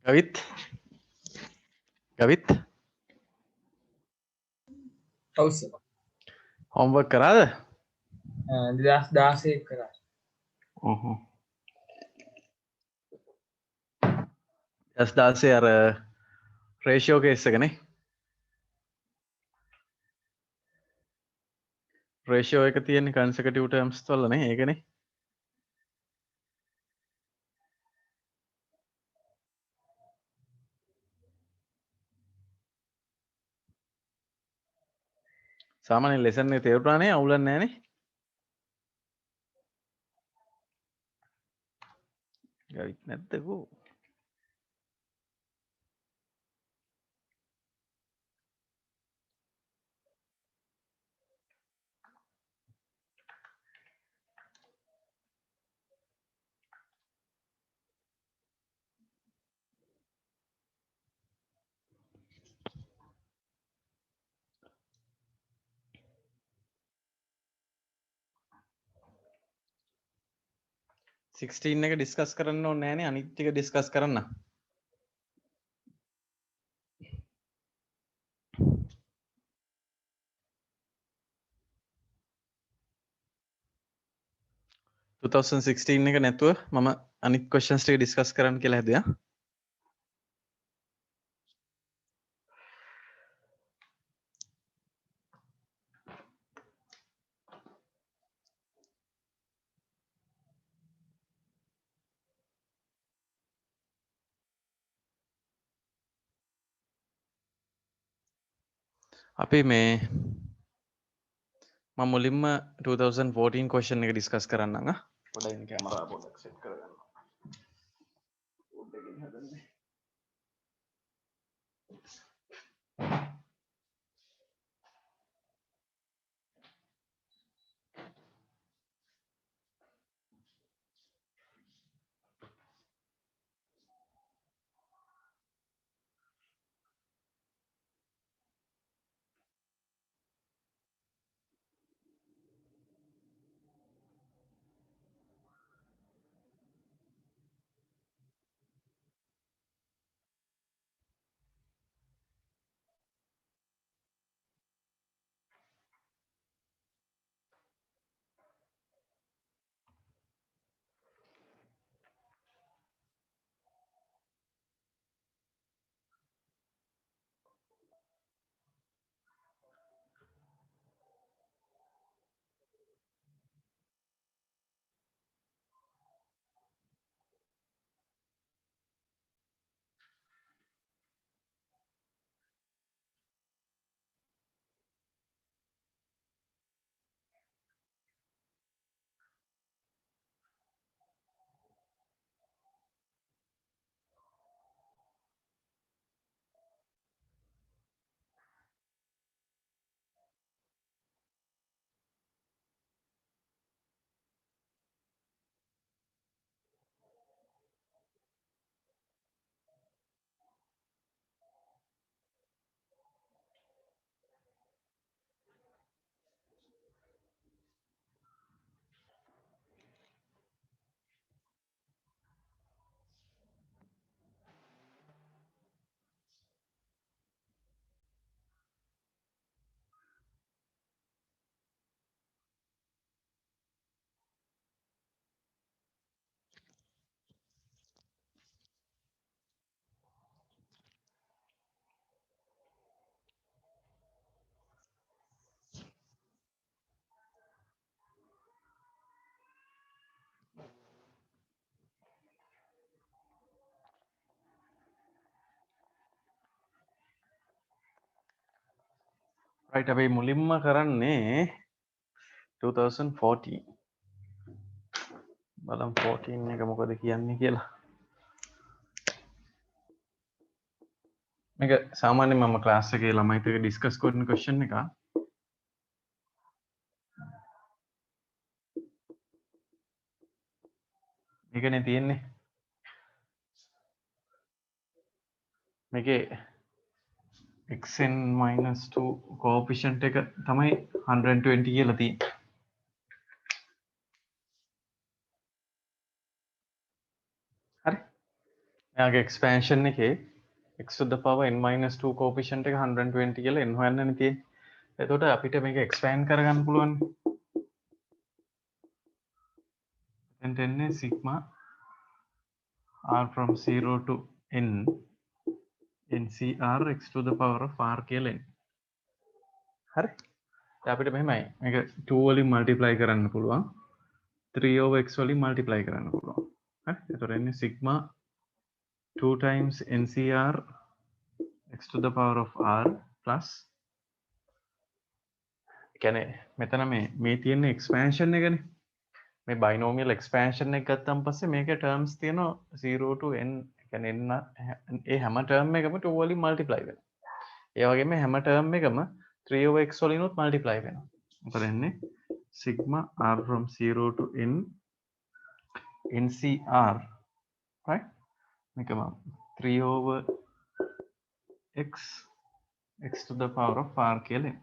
ගවිත් ගවිත් house හොම්වර්ක් කරාද? 2016 කරා. ඔහො. 2016 අර රේෂියෝ කේස් එකනේ. රේෂියෝ එක තියෙන්නේ කන්සෙකියුටිව් ටර්ම්ස් වලනේ ඒකනේ. සාමාන්‍ය ලෙසන් එක තේරුණා නේ අවුලක් නැහැ නේ. ගවිත් නැද්දකෝ? සික්ස්ටීන් එක ඩිස්කස් කරන්න ඕනේ නෑනේ අනිත් ටික ඩිස්කස් කරන්න. එක නැතුව මම අනිත් ක්වෙස්චන්ස් ටික ඩිස්කස් කරන්න කියලා හැදුවා. අපි මේ මම මුලින්ම 2014 ක්වෙස්චන් එක ඩිස්කස් කරන්නම්. පොඩ්ඩක් ඉන්න කැමරාව පොඩ්ඩක් සෙට් කරගන්න. උඩකින් හදන්නේ. right අපි මුලින්ම කරන්නේ 2014 බලමු 14 එක මොකද කියන්නේ කියලා. මේක සාමාන්‍යයෙන් මම ක්ලාස් එකේ ළමයිත් එක්ක ඩිස්කස් කරන ක්වෙස්චන් එක. මේකනේ තියෙන්නේ. මේකේ xn-2 coefficient එක තමයි 120 කියලා තියෙන්නේ. හරි. මෙයාගේ එක්ස්පෑන්ෂන් එකේ x to the power n minus 2 coefficient එක 120 කියලා n හොයන්නනේ තියෙන්නේ. එතකොට අපිට මේක expand කරගන්න පුළුවන්. එතෙන්ට එන්නේ sigma r from 0 to n ncr x to the power of r කියලා එන්නේ. හරි. අපිට මෙහෙමයි. මේක 2 වලින් multiply කරන්න පුළුවන්. 3 over x වලින් multiply කරන්න පුළුවන්. හරි. එතකොට එන්නේ sigma 2 times ncr x to the power of r plus කියන්නේ මෙතන මේ තියෙන expansion එකනේ. මේ binomial expansion එක ගත්තන් පස්සේ මේකේ terms තියෙනවා 0 to n කියන්නේ n ඒ හැම term එකම 2 වලින් multiply වෙනවා. ඒ වගේම හැම term එකම 3 over x වලිනුත් multiply වෙනවා. මොකද එන්නේ sigma r from 0 to n ncr right මේකම 3 over x to the power of r කියලා.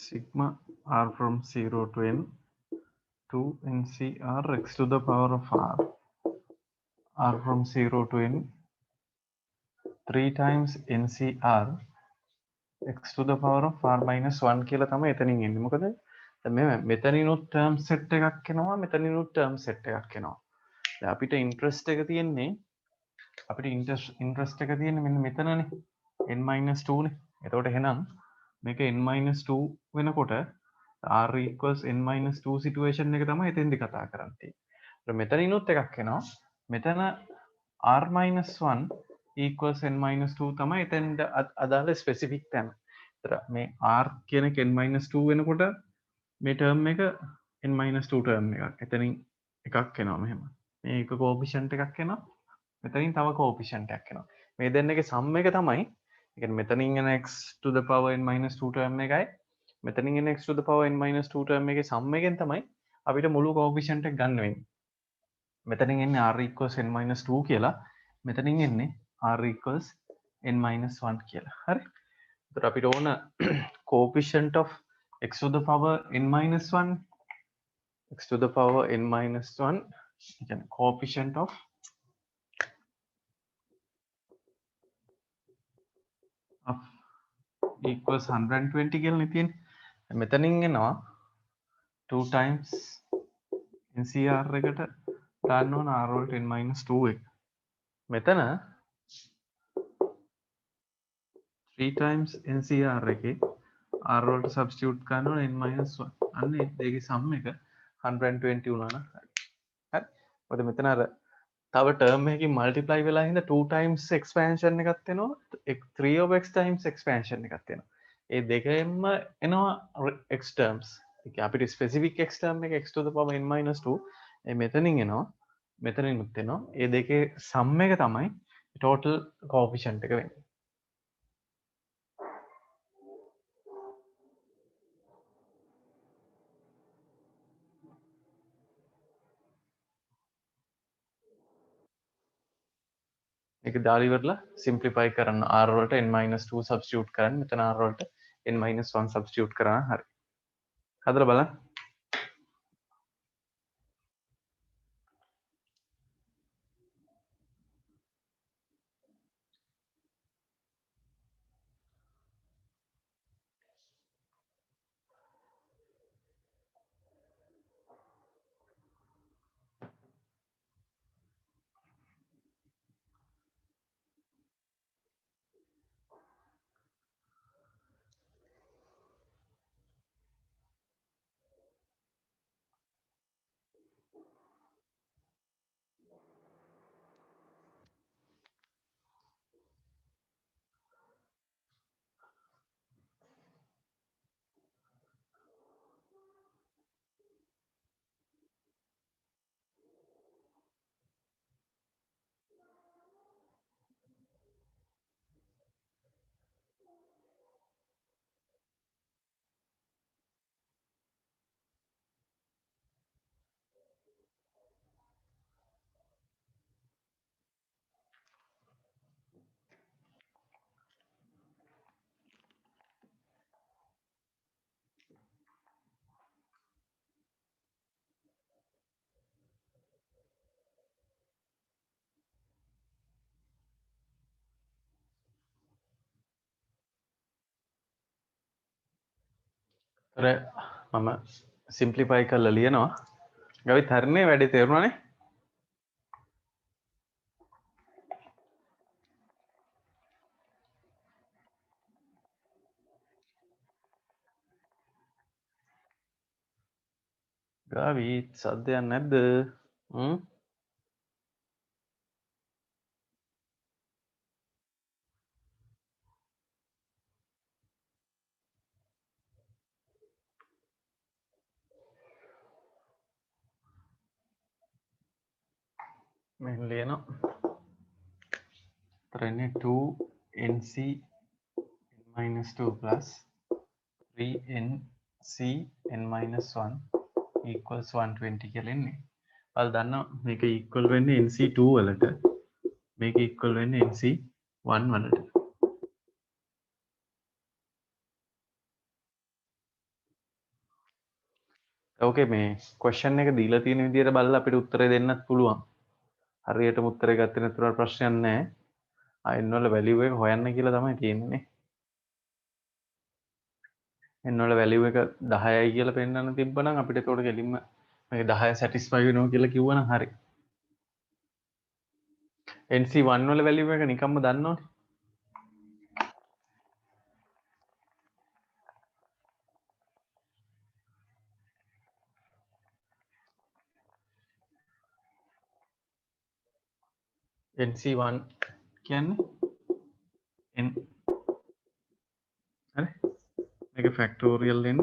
Sigma r from 0 to n 2 ncr x to the power of r from 0 to n 3 times ncr x to the power of r minus 1 කියලා තමයි එතනින් එන්නේ. මොකද දැන් මෙතනිනුත් term set එකක් එනවා මෙතනිනුත් term set එකක් එනවා. දැන් අපිට interest එක තියෙන්නේ මෙන්න මෙතනනේ n minus 2 නේ. එතකොට එහෙනම් මේක n minus 2 වෙනකොට r equals n minus 2 situation එක තමයි එතෙන්දි කතා කරන්නේ. මෙතනිනුත් එකක් එනවා. මෙතන r minus 1 equals n minus 2 තමයි එතෙන්ද අදාළ ස්පෙસિෆික් තැන. ඒතර මේ r කියන එක n minus 2 වෙනකොට මේ term එක n minus 2 term එකක්. එතනින් එකක් එනවා මෙහෙම. මේක coefficient එකක් එනවා. මෙතනින් තව coefficient එකක් එනවා. මේ දෙන්නගේ sum එක තමයි ඒ කියන්නේ මෙතනින් එන x to the power n minus 2 term එකයි මෙතනින් එන x to the power n minus 2 term එකේ sum එකෙන් තමයි අපිට මුළු coefficient එක ගන්න වෙන්නේ. මෙතනින් එන්නේ r equals n minus 2 කියලා. මෙතනින් එන්නේ r equals n minus 1 කියලා. හරි. එතකොට අපිට ඕන coefficient of x to the power n minus 1 x to the power n minus 1 කියන්නේ coefficient of equals 120 කියලා නේ තියෙන්නේ. මෙතනින් එනවා 2 times ncr එකට දාන්න ඕන r වලට n minus 2 එක. මෙතන 3 times ncr එකේ r වලට substitute කරන්න ඕන n minus 1. අන්න ඒ දෙකේ sum එක 120 වුණා නම් හරි. හරි. මොකද මෙතන අර තව term එකකින් multiply වෙලා හින්දා 2 times expansion එකක් එනවා 3 of x times expansion එකක් එනවා. ඒ දෙකෙන්ම එනවා x terms. ඒක අපිට specific x term එක x to the power n minus 2 ඒ මෙතනින් එනවා මෙතනින්ුත් එනවා. ඒ දෙකේ sum එක තමයි total coefficient එක වෙන්නේ. ඒක දාලා ඉවරලා simplify කරන්න r වලට n minus 2 substitute කරන්න. මෙතන r වලට n minus 1 substitute කරා හරි. හදලා බලන්න. අර මම සිම්ප්ලිෆයි කරලා ලියනවා. ගවිත් හරිනේ වැඩේ තේරුණානේ? ගවිත් සද්දයක් නැද්ද? මෙහෙම ලියනවා. එතන 2nc n-2 plus 3nc n-1 equals 120 කියලා එන්නේ. ඔයාලා දන්නවා මේක equal වෙන්නේ nc2 වලට. මේක equal වෙන්නේ nc1 වලට. ඕකේ මේ question එක දීලා තියෙන විදිහට බලලා අපිට උත්තරේ දෙන්නත් පුළුවන්. හරියටම උත්තරේ ගත්තේ නැතුනට ප්‍රශ්නයක් නැහැ. n වල value එක හොයන්න කියලා තමයි තියෙන්නේ. n වල value එක 10යි කියලා පෙන්නන්න තිබ්බනම් අපිට ඒකට ගෙලින්ම මේ 10 satisfy වෙනවා කියලා කිව්වනම් හරි. nc1 වල value එක නිකම්ම දන්නවනේ. nc1 කියන්නේ n හරි මේක factorial n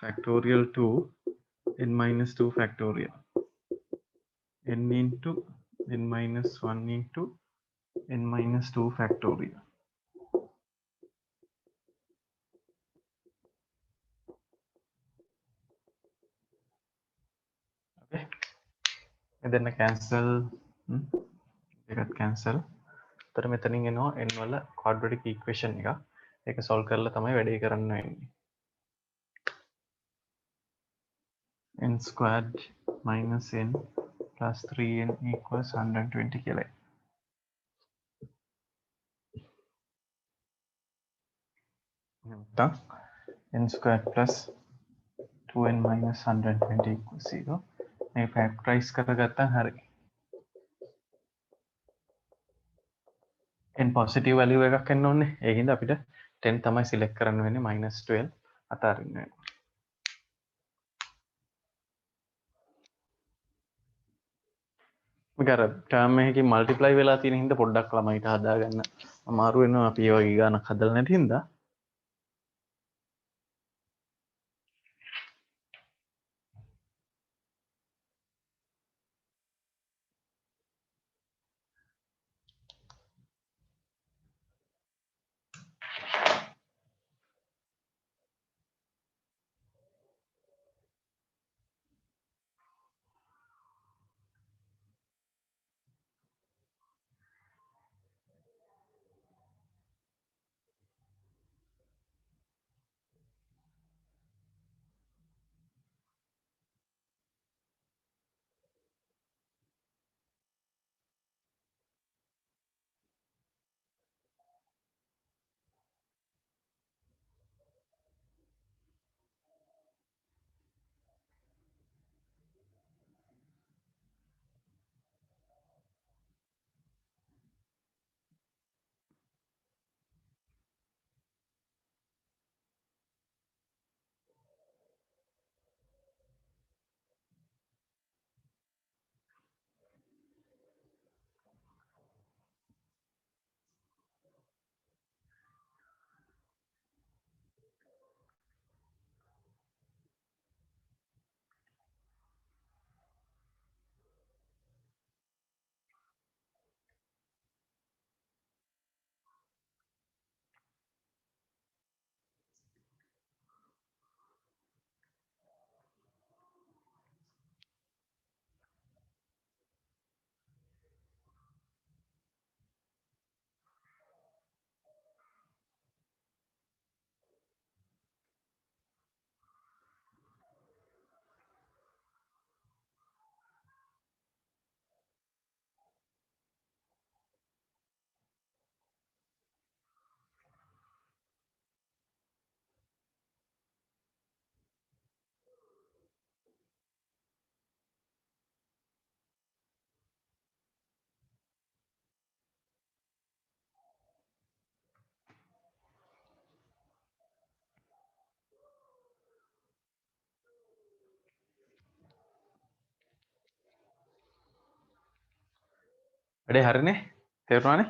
factorial 2 n minus 2 factorial n into n minus 1 into n minus 2 factorial. Okay, then cancel එකත් cancel. තර මෙතනින් එනවා n වල quadratic equation එක. ඒක solve කරලා තමයි වැඩේ කරන්න වෙන්නේ. n squared minus n plus 3n equals 120 කියලා. නැත්නම් n squared plus 2n minus 120 equals 0. මේ factorize කරගත්තා හරි. n positive value එකක් එන්න ඕනේ. ඒ හින්දා අපිට 10 තමයි select කරන්න වෙන්නේ -12 අතාරින්න වෙනවා. මේක අර term එකකින් multiply වෙලා තියෙන හින්දා පොඩ්ඩක් ළමයිට හදාගන්න අමාරු වෙනවා අපි ඒ වගේ ගානක් හදලා නැති හින්දා. වැඩේ හරිනේ තේරුණානේ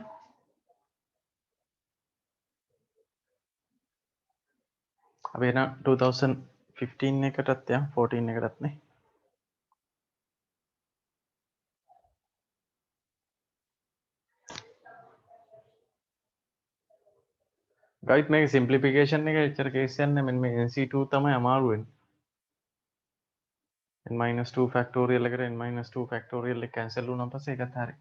අපි එහෙනම් 2015 එකටත් යම් 14 එකටත් නේ ගයිඩ් මේක සිම්ප්ලිෆිකේෂන් එක එච්චර කේස් යන්නේ මෙන්න මේ NC2 තමයි අමාරු වෙන්නේ n-2 ෆැක්ටෝරියල් එකට n-2 ෆැක්ටෝරියල් එක කැන්සල් වුණාන් පස්සේ ඒකත් හරි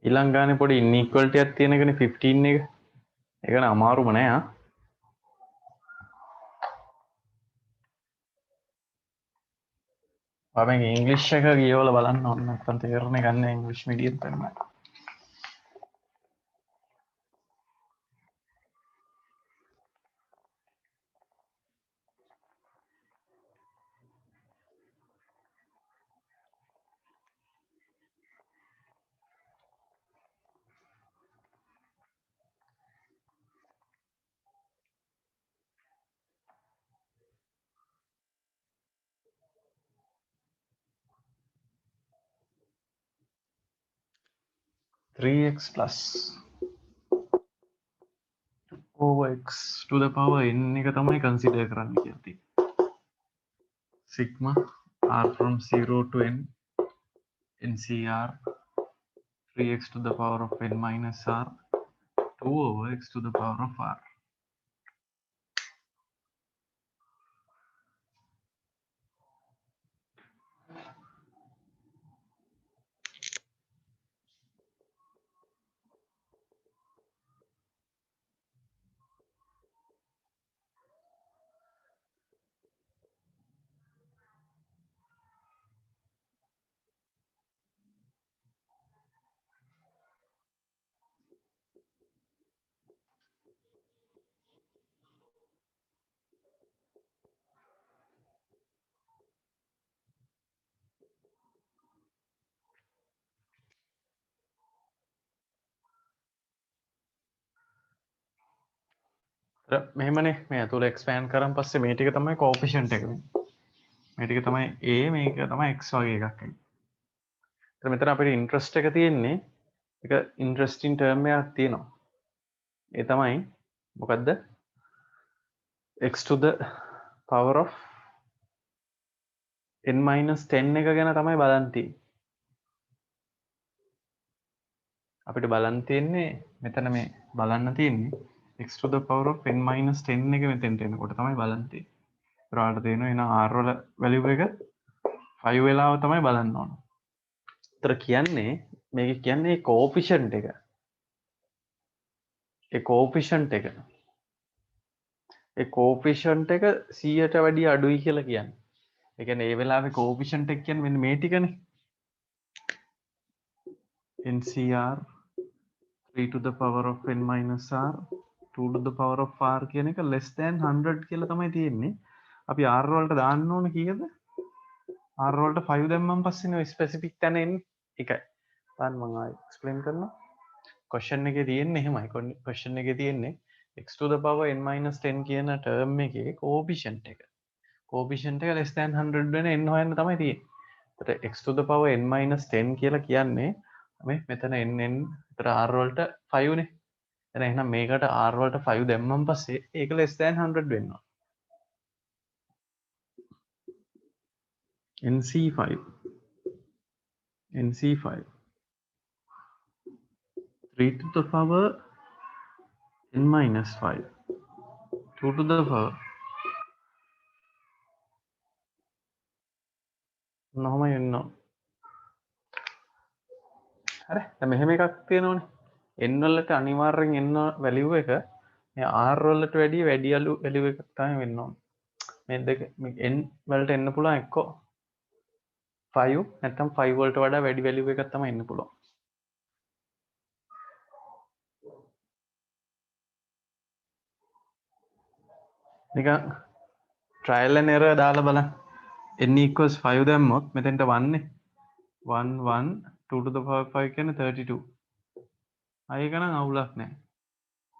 ඊළඟ ගානේ පොඩි ඉන්ඉක්වලිටි එකක් තියෙන එකනේ 15 එක ඒක න අමාරුම නෑ ආ ඔයාලා ඉංග්‍රීසි එක කියවලා බලන්න ඕන නැත්නම් තේරෙන්නේ ගන්න ඉංග්‍රීසි මීඩියම් තමයි 3x plus over x to the power n එක තමයි කන්සිඩර් කරන්න කියලා තියෙන්නේ sigma r from 0 to n ncr 3x to the power of n minus r 2 over x to the power of r මෙහෙමනේ මේ ඇතුළ expand කරන් පස්සේ මේ ටික තමයි කෝඑෆිෂන්ට් එක වෙන්නේ මේ ටික තමයි a මේක තමයි x වගේ එකක් එන්නේ. එතන මෙතන අපිට ඉන්ට්‍රස්ට් එක තියෙන්නේ එක ඉන්ට්‍රස්ටිං ටර්ම් එකක් තියෙනවා. ඒ තමයි මොකද්ද? x to the power of n-10 එක ගැන තමයි බලන් තියෙන්නේ. අපිට බලන් තියෙන්නේ මෙතන මේ බලන්න තියෙන්නේ x to the power of n-10 එක මෙතෙන්ට එනකොට තමයි බලන් තියෙන්නේ. ඒතර ඔයාලට තේරෙනවා එහෙනම් r වල වැලියු එක 5 වෙලාව තමයි බලන්න ඕන. ඒතර කියන්නේ මේක කියන්නේ කෝඑෆිෂන්ට් එක. ඒ කෝපිෂන්ට් එක ඒ කෝපිෂන්ට් එක 100ට වැඩිය අඩුයි කියලා කියන්නේ. ඒ කියන්නේ ඒ වෙලාවේ කෝපිෂන්ට් එක කියන්නේ මෙන්න මේ ටිකනේ. NCR 3 to the power of n minus r 2 to the power of r කියන එක less than 100 කියලා තමයි තියෙන්නේ. අපි r වලට දාන්න ඕන කීයද? r වලට 5 දැම්මන් පස්සේනේ ඔය ස්පෙસિෆික් තැන එන්නේ. ඒකයි. බලන්න මම ආයෙ එක්ස්ප්ලেইন කරනවා. question එකේ තියෙන්නේ එහෙමයි. question එකේ තියෙන්නේ x to the power n minus 10 කියන ටර්ම් එකේ coefficient එක. coefficient එක less than 100 වෙන n හොයන්න තමයි තියෙන්නේ. එතකොට x to the power n minus 10 කියලා කියන්නේ මේ මෙතන n එතන r වලට 5 නේ. එතන එහෙනම් මේකට r වලට 5 දැම්මන් පස්සේ ඒක less than 100 වෙන්න ඕන. NC5 NC5 3 to the power n minus 5 2 to the power නොහොම එන්න හරි දැන් මෙහෙම එකක් තියෙනවනේ n වලට අනිවාර්යෙන් n වැලියු එක මේ r වලට වැඩිය වැඩි වැලියු එකක් තමයි වෙන්න ඕනේ මේ දෙක n වලට එන්න පුළුවන් එක්කෝ 5 නැත්නම් 5 වලට වඩා වැඩි වැලියු එකක් තමයි එන්න පුළුවන් නිකන් trial and error දාලා බලන්න n equals 5 දැම්මොත් මෙතෙන්ට 1 නේ 1 1 2 to the power 5 කියන්නේ 32 අයක නම් අවුලක් නැහැ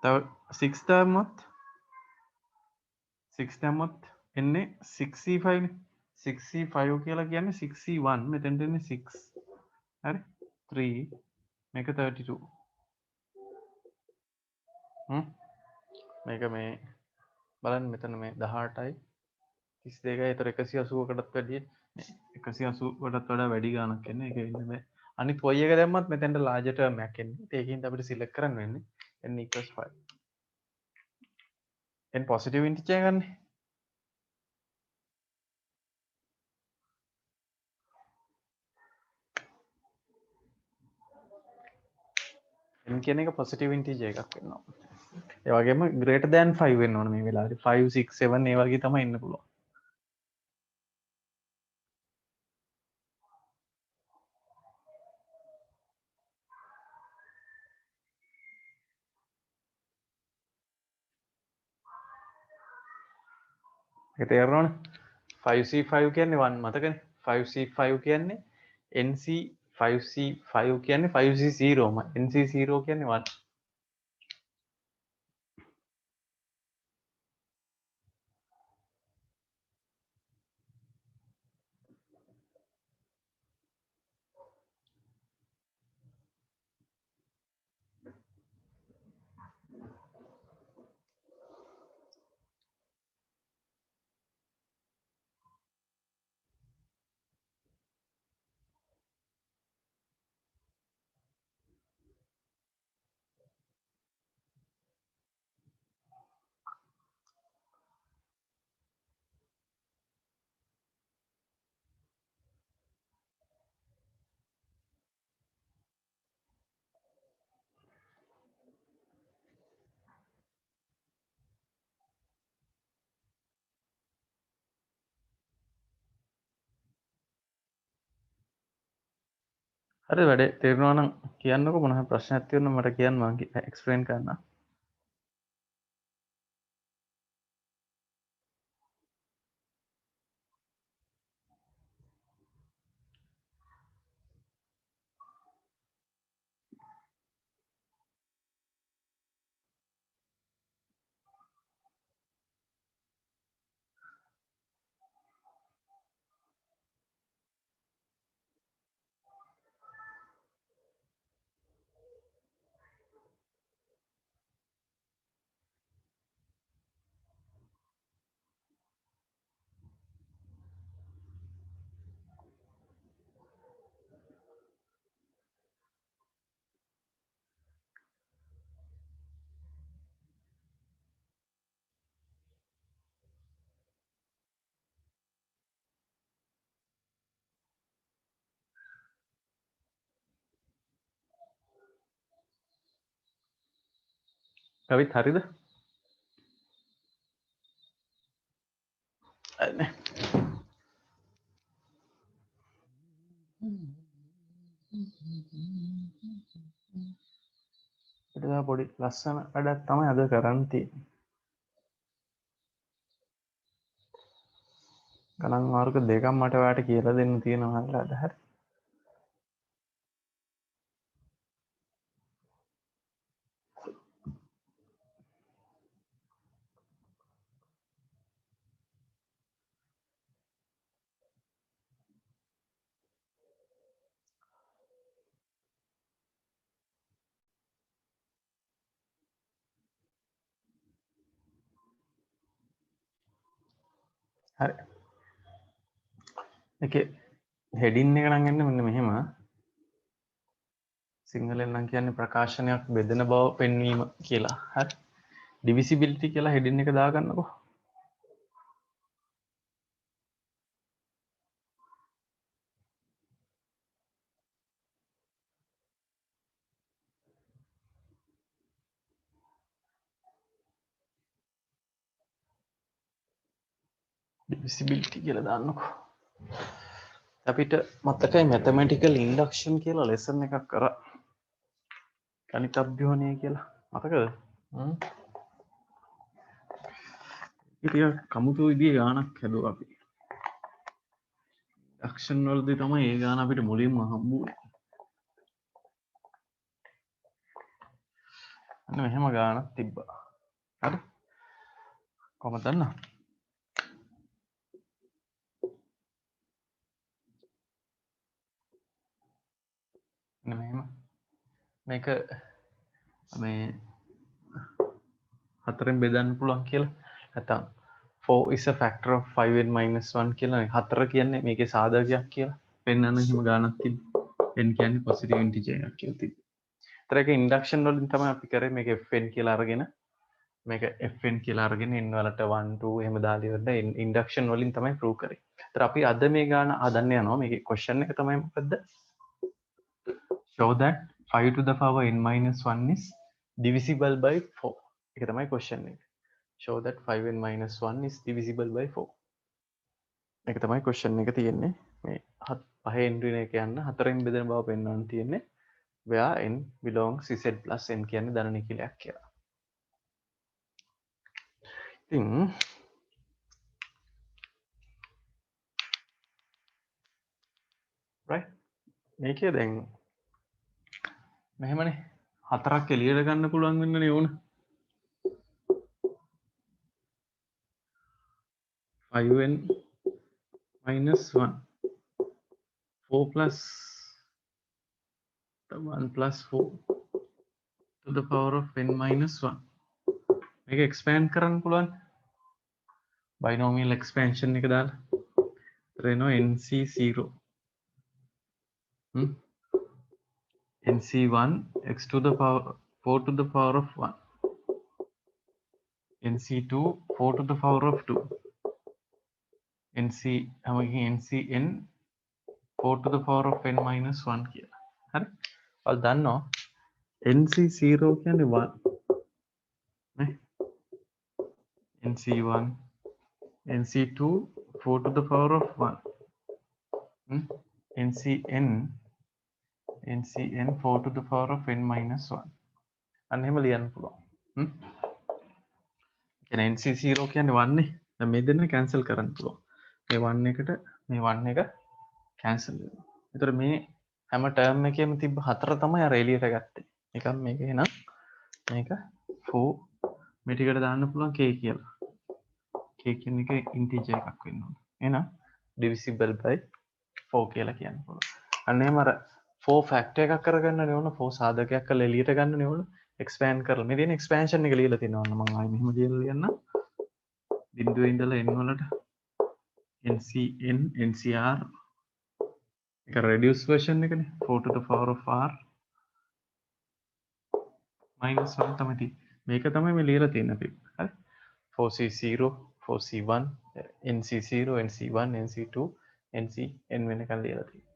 තව 6 දැම්මොත් 6 දැම්මොත් එන්නේ 6c5 නේ 6c5 කියලා කියන්නේ 6c1 මෙතෙන්ට එන්නේ 6 හරි 3 මේක 32 මේක මේ බලන්න මෙතන මේ 18යි 32යි ඒතර 180කටත් වැඩිය 180කටත් වඩා වැඩි ගාණක් එන්නේ ඒක ඉන්නේ මේ අනිත් y එක දැම්මත් මෙතෙන්ට larger term එකක් එන්නේ ඒකින්ද අපිට select කරන්න වෙන්නේ n equals 5 n positive integer ගන්න n කියන එක positive integer එකක් වෙනවා ඒ වගේම greater than 5 වෙන්න ඕනේ මේ වෙලාවේ 5 6 7 ඒ වගේ තමයි එන්න පුළුවන් ඒක තේරෙනවනේ 5c5 කියන්නේ 1 මතකනේ 5c5 කියන්නේ nc 5c5 කියන්නේ 5c0 ම nc0 කියන්නේ 1 හරි වැඩේ තේරෙනවා නම් කියන්නකෝ මොන හරි ප්‍රශ්නයක් තියෙනවා මට කියන්න මම එක්ස්ප්ලেইন කරන්න කවිත් හරිද හරිනේ ඉතින් පොඩි ලස්සන වැඩක් තමයි අද කරන්න තියෙන්නේ ගණන් මාර්ග දෙකක් මට ඔයාලට කියලා දෙන්න තියෙනවා අද හරි හරි ඒකේ හෙඩින් එක නම් එන්නේ මෙන්න මෙහෙම සිංහලෙන් නම් කියන්නේ ප්‍රකාශනයක් බෙදෙන බව පෙන්වීම කියලා හරි divisibility කියලා හෙඩින් එක දාගන්නකෝ divisibility කියලා දාන්නකෝ. අපිට මතකයි mathematical induction කියලා lesson එකක් කරා. ගණිත අභ්‍යෝහණය කියලා. මතකද? හ්ම්. ඉතින් කමුතු විදිහේ ගානක් හැදුවා අපි. induction වලදී තමයි ඒ ගාන අපිට මුලින්ම හම්බුනේ. අන්න මෙහෙම ගානක් තිබ්බා. හරි? කොහොමද දන්නව? මෙහෙම මේක මේ හතරෙන් බෙදන්න පුළුවන් කියලා නැත්නම් 4 is a factor of 5n minus 1 කියලා හතර කියන්නේ මේකේ සාධකයක් කියලා පෙන්වන්න හිම ගානක් තිබ්බා. n කියන්නේ positive integer එකක් කියලා තිබ්බා. ඒතර ඒක induction වලින් තමයි අපි කරේ මේක fn කියලා අරගෙන මේක fn කියලා අරගෙන n වලට 1 2 එහෙම දාලා ඉවරලා induction වලින් තමයි prove කරේ. ඒතර අපි අද මේ ගාන හදන්න යනවා. මේකේ question එක තමයි මොකද්ද? Show that 5 to the power n minus 1 is divisible by 4. ඒක තමයි question එක. Show that 5n minus 1 is divisible by 4. ඒක තමයි question එක තියෙන්නේ. මේ 5 n ඍණ එක යන්න 4න් බෙදෙන බව පෙන්වන්න තියෙන්නේ. where n belongs z plus n කියන්නේ ධන නිඛිලයක් කියලා. ඉතින් right මේකේ දැන් මෙහෙමනේ හතරක් එළියට ගන්න පුළුවන් වෙන්නනේ ඕන. 5n minus 1 4 plus 1 plus 4 to the power of n minus 1 මේක expand කරන්න පුළුවන් binomial expansion එක දාලා එතන nc0 nc1 x to the power 4 to the power of 1 nc2 4 to the power of 2 ncn 4 to the power of n minus 1 කියලා. හරි. ඔයාලා දන්නවා nc0 කියන්නේ 1 නේ. nc1 nc2 4 to the power of 1 ncn 4 to the power of n minus 1 අන්න එහෙම ලියන්න පුළුවන්. කියන්නේ nc0 කියන්නේ 1 නේ. දැන් මේ දෙන්න කැන්සල් කරන්න පුළුවන්. මේ 1 එකට මේ 1 එක කැන්සල් වෙනවා. ඒතර මේ හැම ටර්ම් එකේම තිබ්බ 4 තමයි අර එළියට ගත්තේ. නිකන් මේක එහෙනම් මේක 4 මේ ටිකට දාන්න පුළුවන් k කියලා. k කියන එක ඉන්ටිජර් එකක් වෙන්න ඕන. එහෙනම් divisible by 4 කියලා කියන්න පුළුවන්. අන්න එහෙම අර 4 ෆැක්ටර් එකක් කරගන්නනේ ඕන 4 සාධකයක් කරලා එළියට ගන්නනේ ඕන expand කරලා. මේ තියෙන expansion එක ලියලා තියෙනවා. මම ආයෙ මෙහෙම ලියලා ලියන්න. බිඳුවේ ඉඳලා n වලට ncn ncr එක reduced version එකනේ 4 to the power of r minus 1 තමයි තියෙන්නේ. මේක තමයි මේ ලියලා තියෙන්නේ අපි. හරි. 4c0 4c1 nc0 nc1 nc2 ncn වෙනකන් ලියලා තියෙන්නේ.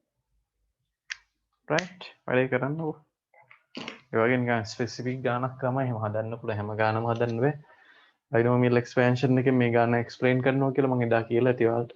right වැඩේ කරන්නකෝ. ඒ වගේ නිකන් ස්පෙસિෆික් ගානක් තමයි එහෙම හදන්න පුළුවන්. හැම ගානම හදන්න බෑ. binomial expansion එකෙන් මේ ගාන explain කරනවා කියලා මම එදා කියලා ඇති ඔයාලට.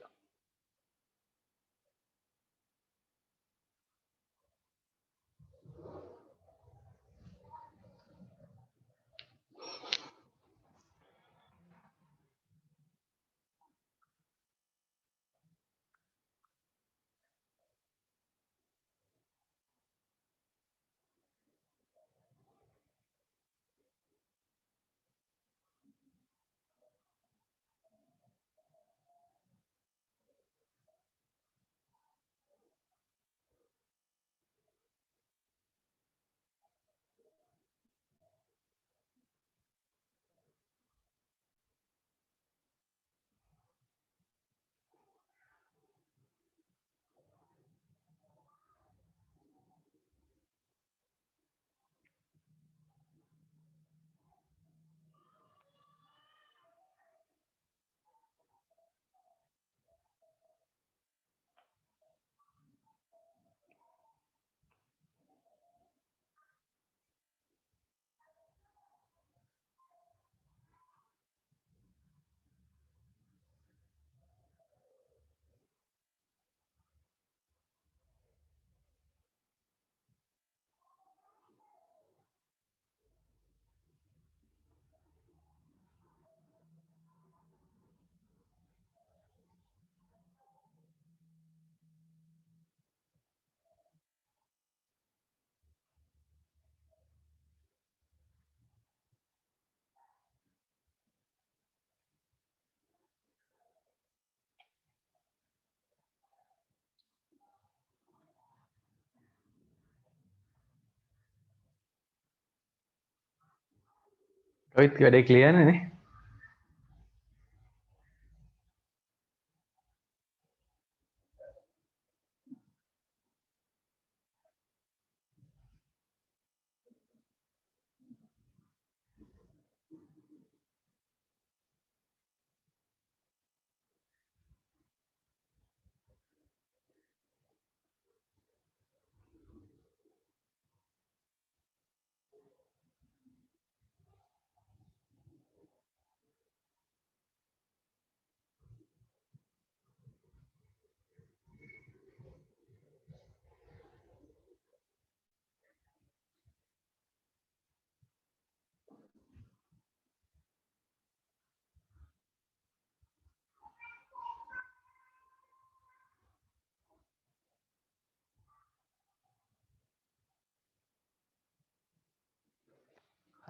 ඔයත් වැඩේ ක්ලියර් නේ?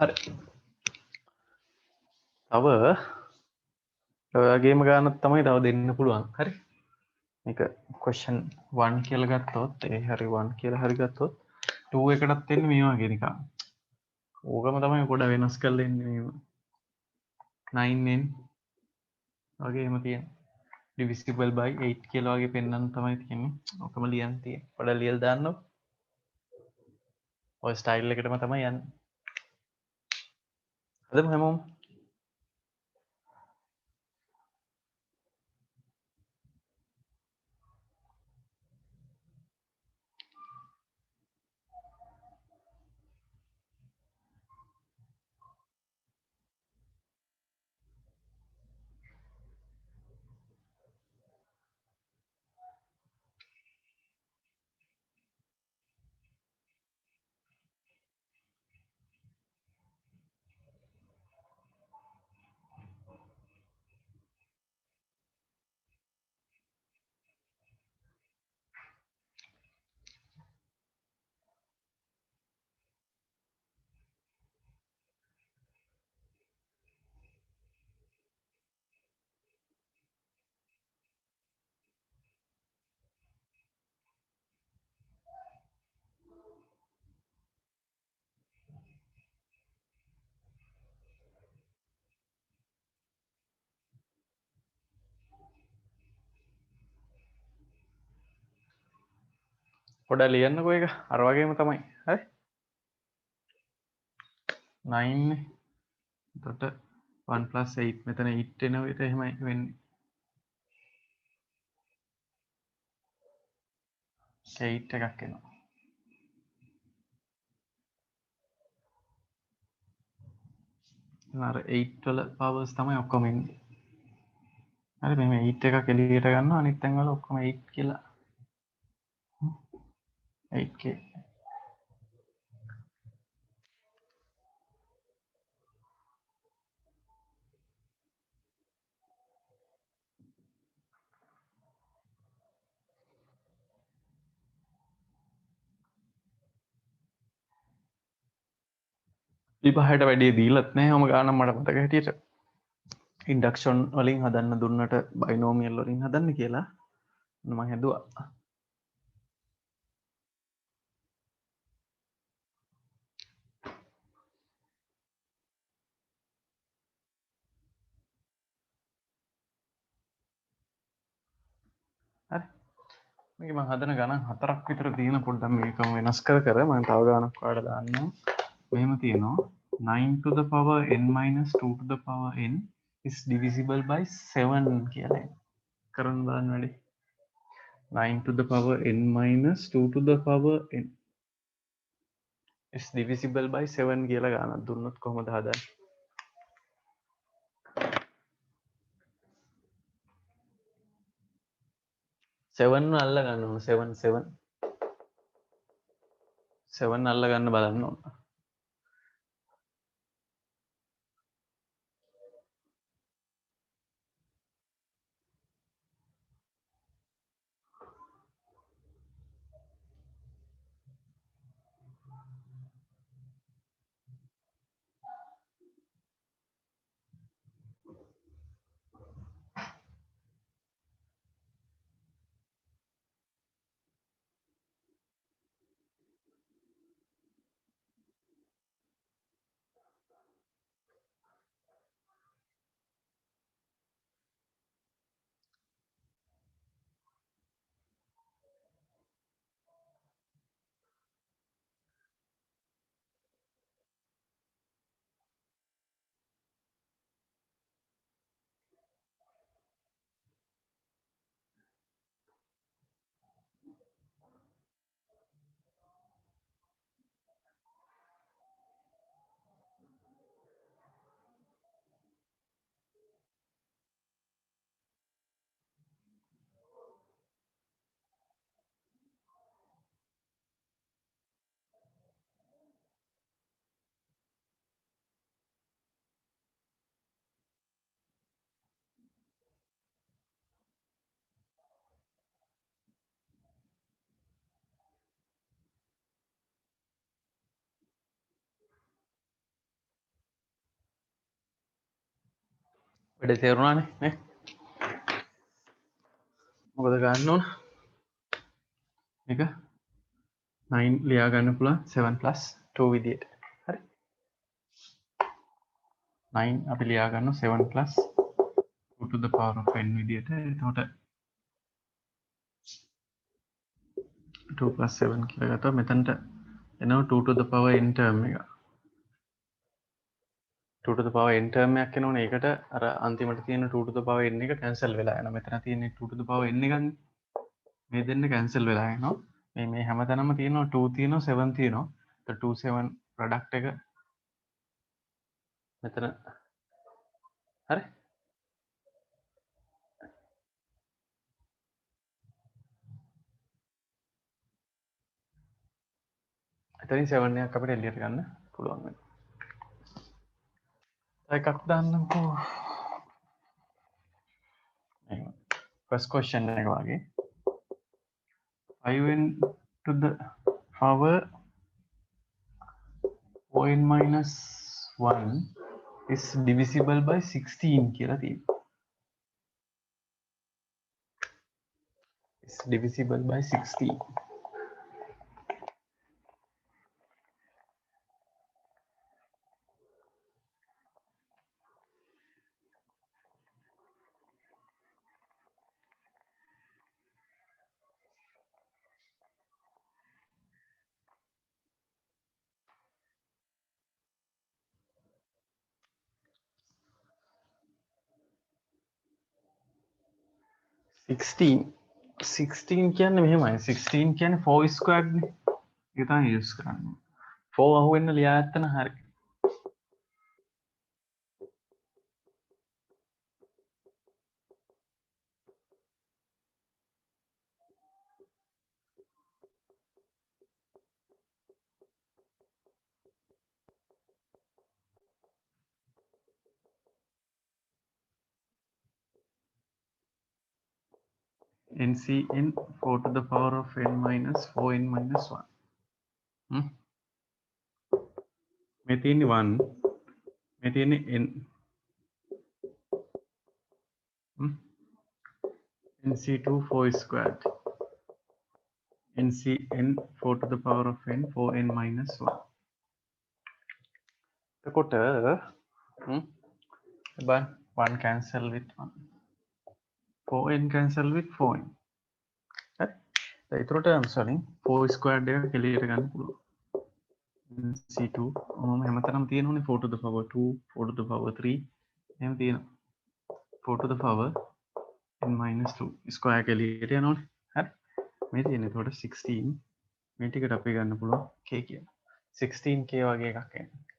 හරි. තව ඔයගේම ගානක් තමයි තව දෙන්න පුළුවන්. හරි. මේක question 1 කියලා ගත්තොත් ඒ හරි 1 කියලා හරි ගත්තොත් 2 එකටත් එන්නේ මේ වගේ නිකන්. ඕකම තමයි පොඩ වෙනස් කරලා එන්නේ මේව. 9n වගේ එහෙම තියෙන. divisible by 8 කියලා වගේ පෙන්වන්න තමයි තියෙන්නේ. ඔකම ලියන්න තියෙන්නේ. පොඩ ලියලා දාන්නකො. ඔය ස්ටයිල් එකටම තමයි යන්නේ. හදමු හැමෝම. පොඩ ලියන්නකෝ ඒක. අර වගේම තමයි. හරි. 9 නේ. එතකොට 1 + 8 මෙතන 8 එන විදිහට එහෙමයි වෙන්නේ. 8 එකක් එනවා. අර 8 වල පවර්ස් තමයි ඔක්කොම එන්නේ. හරි මේ 8 එකක් එළියට ගන්නවා අනිත් තැන් වල ඔක්කොම 8 කියලා 8k. විභාගයට වැඩි දීලත් නැහැ මම ගානක් මට මතක හැටියට. ඉන්ඩක්ෂන් වලින් හදන්න දුන්නට බයිනෝමියල් වලින් හදන්න කියලා මම හැදුවා. හරි. මේක මම හදන ගණන් 4ක් විතර තියෙන පොඩ්ඩක් මේකම වෙනස් කර මම තව ගණක් ඔයාලට දාන්නම්. මෙහෙම තියෙනවා 9 to the power n minus 2 to the power n is divisible by 7 කියලා. කරන්න බලන්න වැඩි. 9 to the power n minus 2 to the power n is divisible by 7 කියලා ගණන් දුන්නොත් කොහොමද හදන්නේ? 7 අල්ල ගන්න ඕන 7 අල්ල ගන්න බලන්න ඕන. වැඩ තේරුණානේ නේ මොකද ගන්න ඕන එක 9 ලියා ගන්න පුළුවන් 7 plus 2 විදියට හරි 9 අපි ලියා ගන්න 7 plus 2 to the power of n විදියට එතකොට 2 plus 7 කියලා ගත්තා මෙතනට එනවා 2 to the power n term එක 2 to the power n term එකක් එනවනේ ඒකට අර අන්තිමට තියෙන 2 to the power n එක කැන්සල් වෙලා යනවා මෙතන තියෙන 2 to the power n එකනේ මේ දෙන්න කැන්සල් වෙලා යනවා මේ හැමතැනම තියෙනවා 2 තියෙනවා 7 තියෙනවා 2 7 ප්‍රොඩක්ට් එක මෙතන හරි එතනින් 7 එකක් අපිට එළියට ගන්න පුළුවන් වෙනවා එකක් දාන්නකෝ first question එක වගේ 5n to the power 4n minus 1 is divisible by 16 කියලා තියෙනවා is divisible by 16 16 කියන්නේ මෙහෙමයි 16 කියන්නේ 4 squared නේ ඒක තමයි යූස් කරන්නේ 4 අහුවෙන්න ලියා ඇත්තන හරි NCN 4 to the power of n minus 4n minus 1 මේ තියෙන්නේ 1 මේ තියෙන්නේ n NC2 4 squared NCN 4 to the power of n 4n minus 1 එතකොට 1 cancel with 1 4n cancel with 4n හරි ඒතරට terms වලින් 4 squared එක කෙලියට ගන්න පුළුවන් C2 හැමතැනම තියෙනවනේ 4 to the power 2 4 to the power 3 එහෙම තියෙනවා 4 to the power n minus 2 square කෙලියට යනවනේ හරි මේ තියෙන එතකොට 16 මේ ටිකට අපි ගන්න පුළුවන් k කියලා 16k වගේ එකක් එන්නේ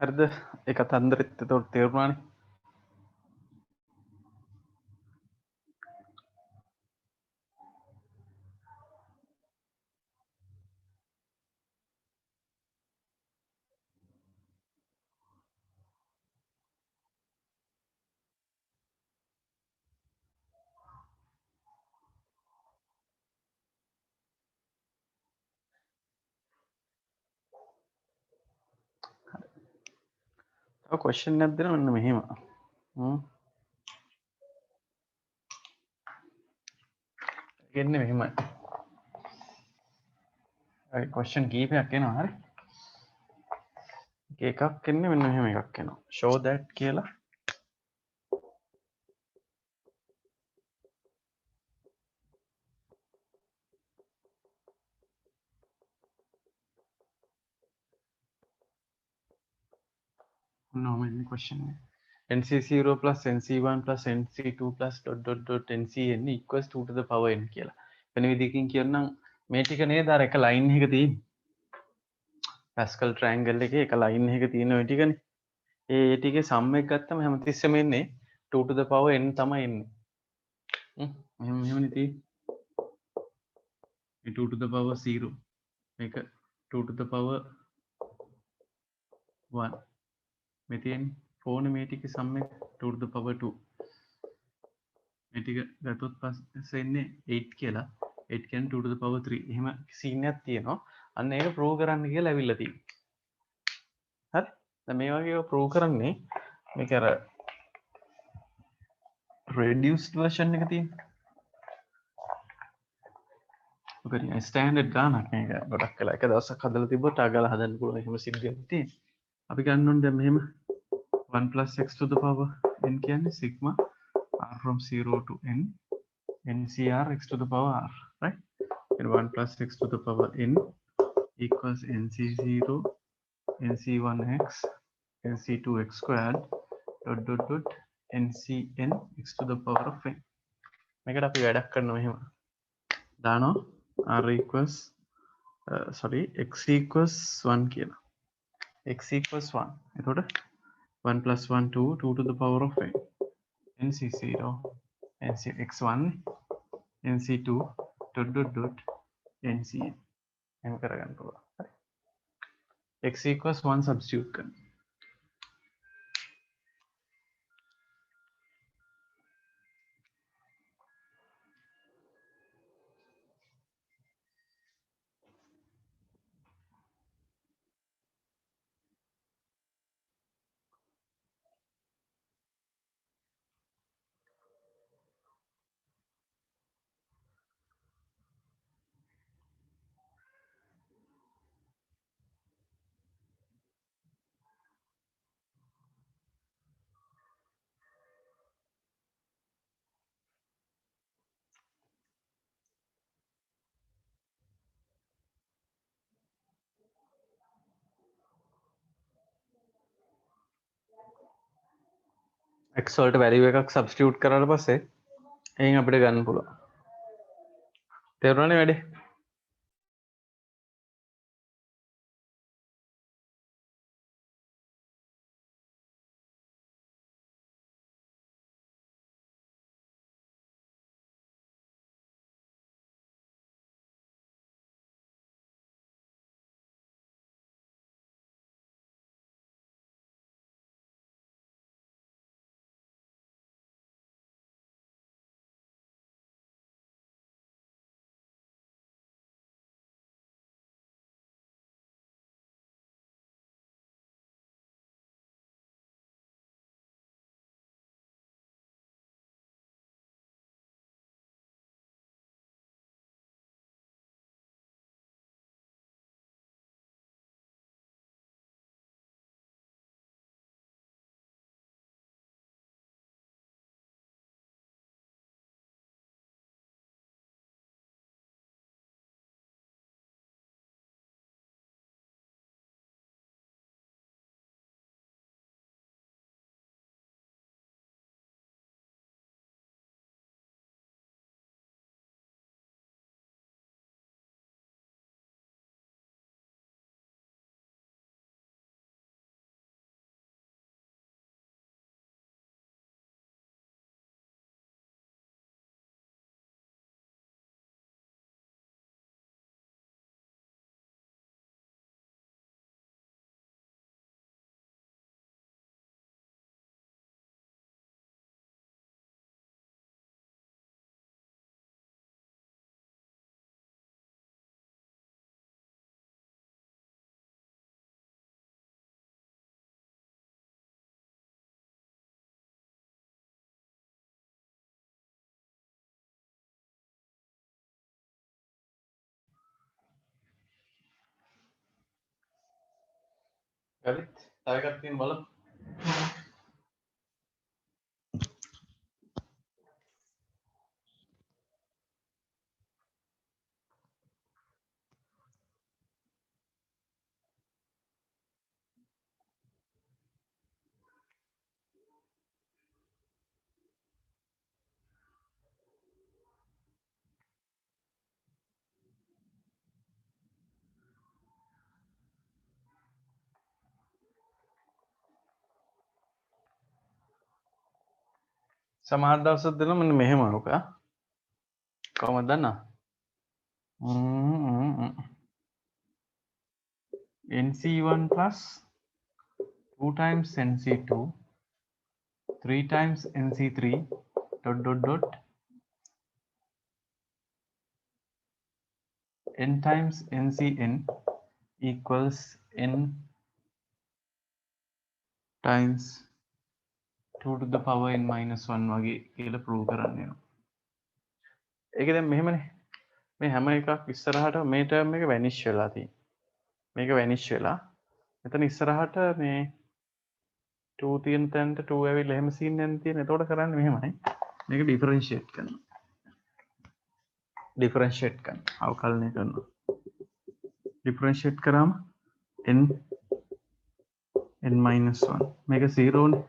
හරිද ඒක තන්දරෙත් එතකොට තේරුණානේ තව ක්වෙස්චන් එකක් දෙනවා මෙන්න මෙහෙම එන්නේ මෙහෙමයි ක්වෙස්චන් කීපයක් එනවා හරි එකක් එන්නේ මෙන්න මෙහෙම එකක් එනවා show that කියලා no any question nc0 plus nc1 plus nc2 plus dot dot dot ncn equals 2 to the power n කියලා වෙන විදිහකින් කියනනම් මේ ටික නේද අර එක ලයින් එක තියෙන්නේ Pascal triangle එකේ එක ලයින් එක තියෙන ඔය ටිකනේ ඒ ටිකේ සම් එක ගත්තම හැමතිස්සෙම එන්නේ 2 to the power n තමයි එන්නේ මෙහෙම මෙහෙමනේ තියෙන්නේ 2 to the power 0 මේක 2 to the power 1 මේ තියෙන්නේ 4 නේ මේ ටිකේ සම් එක 2 to the power 2 මේ ටික ගත්තොත් පස්සේ එන්නේ 8 කියලා 8 කියන්නේ 2 to the power 3 එහෙම සීන් එකක් තියෙනවා අන්න ඒක ප්‍රූව් කරන්න කියලා ඇවිල්ලා තියෙනවා හරි දැන් මේ වගේ ඒවා ප්‍රූව් කරන්නේ මේක අර reduced version එක තියෙන්නේ ඔක නිකන් ස්ටෑන්ඩඩ් ගානක් මේක ගොඩක් වෙලා එක දවසක් හදලා තිබ්බොත් අගාලා හදන්න පුළුවන් එහෙම සිද්ධියක් තියෙන්නේ අපි ගන්න ඕනේ දැන් මෙහෙම 1 plus x to the power n කියන්නේ sigma r from 0 to n ncr x to the power r right and 1 plus x to the power n equals nc0 nc1x nc2x squared dot dot dot ncn x to the power of n මේකට අපි වැඩක් කරනවා මෙහෙම දානවා r equals sorry x equals 1 කියලා x equals 1 එතකොට 1 plus 1 2 2 to the power of n nc0 nc x1 nc2 dot dot dot ncn එහෙම කරගන්න පුළුවන් හරි x equals 1 substitute කරන්න x වලට වැලියු එකක් සබ්ස්ටිටියුට් කරාට පස්සේ එයින් අපිට ගන්න පුළුවන් තේරුණානේ වැඩේ හරිත් තව එකක් තියෙන බලමු. සමහර දවසක් දෙනවා මෙන්න මෙහෙම අනුක. කොහමද දන්නා? NC1 plus 2 times NC2 3 times NC3 dot dot dot n times NCn equals n times 2 to the power n minus 1 වගේ කියලා ප්‍රූව් කරන්න වෙනවා. ඒක දැන් මෙහෙමනේ. මේ හැම එකක් ඉස්සරහට මේ ටර්ම් එක වැනිෂ් වෙලා තියෙනවා. මේක වැනිෂ් වෙලා මෙතන ඉස්සරහට මේ 2 තියෙන තැනට 2 ඇවිල්ලා එහෙම සීන් එකක් තියෙන. එතකොට කරන්නේ මෙහෙමයි. මේක ඩිෆරන්ෂিয়েට් කරනවා. ඩිෆරන්ෂিয়েට් කරනවා. අවකලනය කරනවා. ඩිෆරන්ෂিয়েට් කරාම n n minus 1 මේක 0 නේ.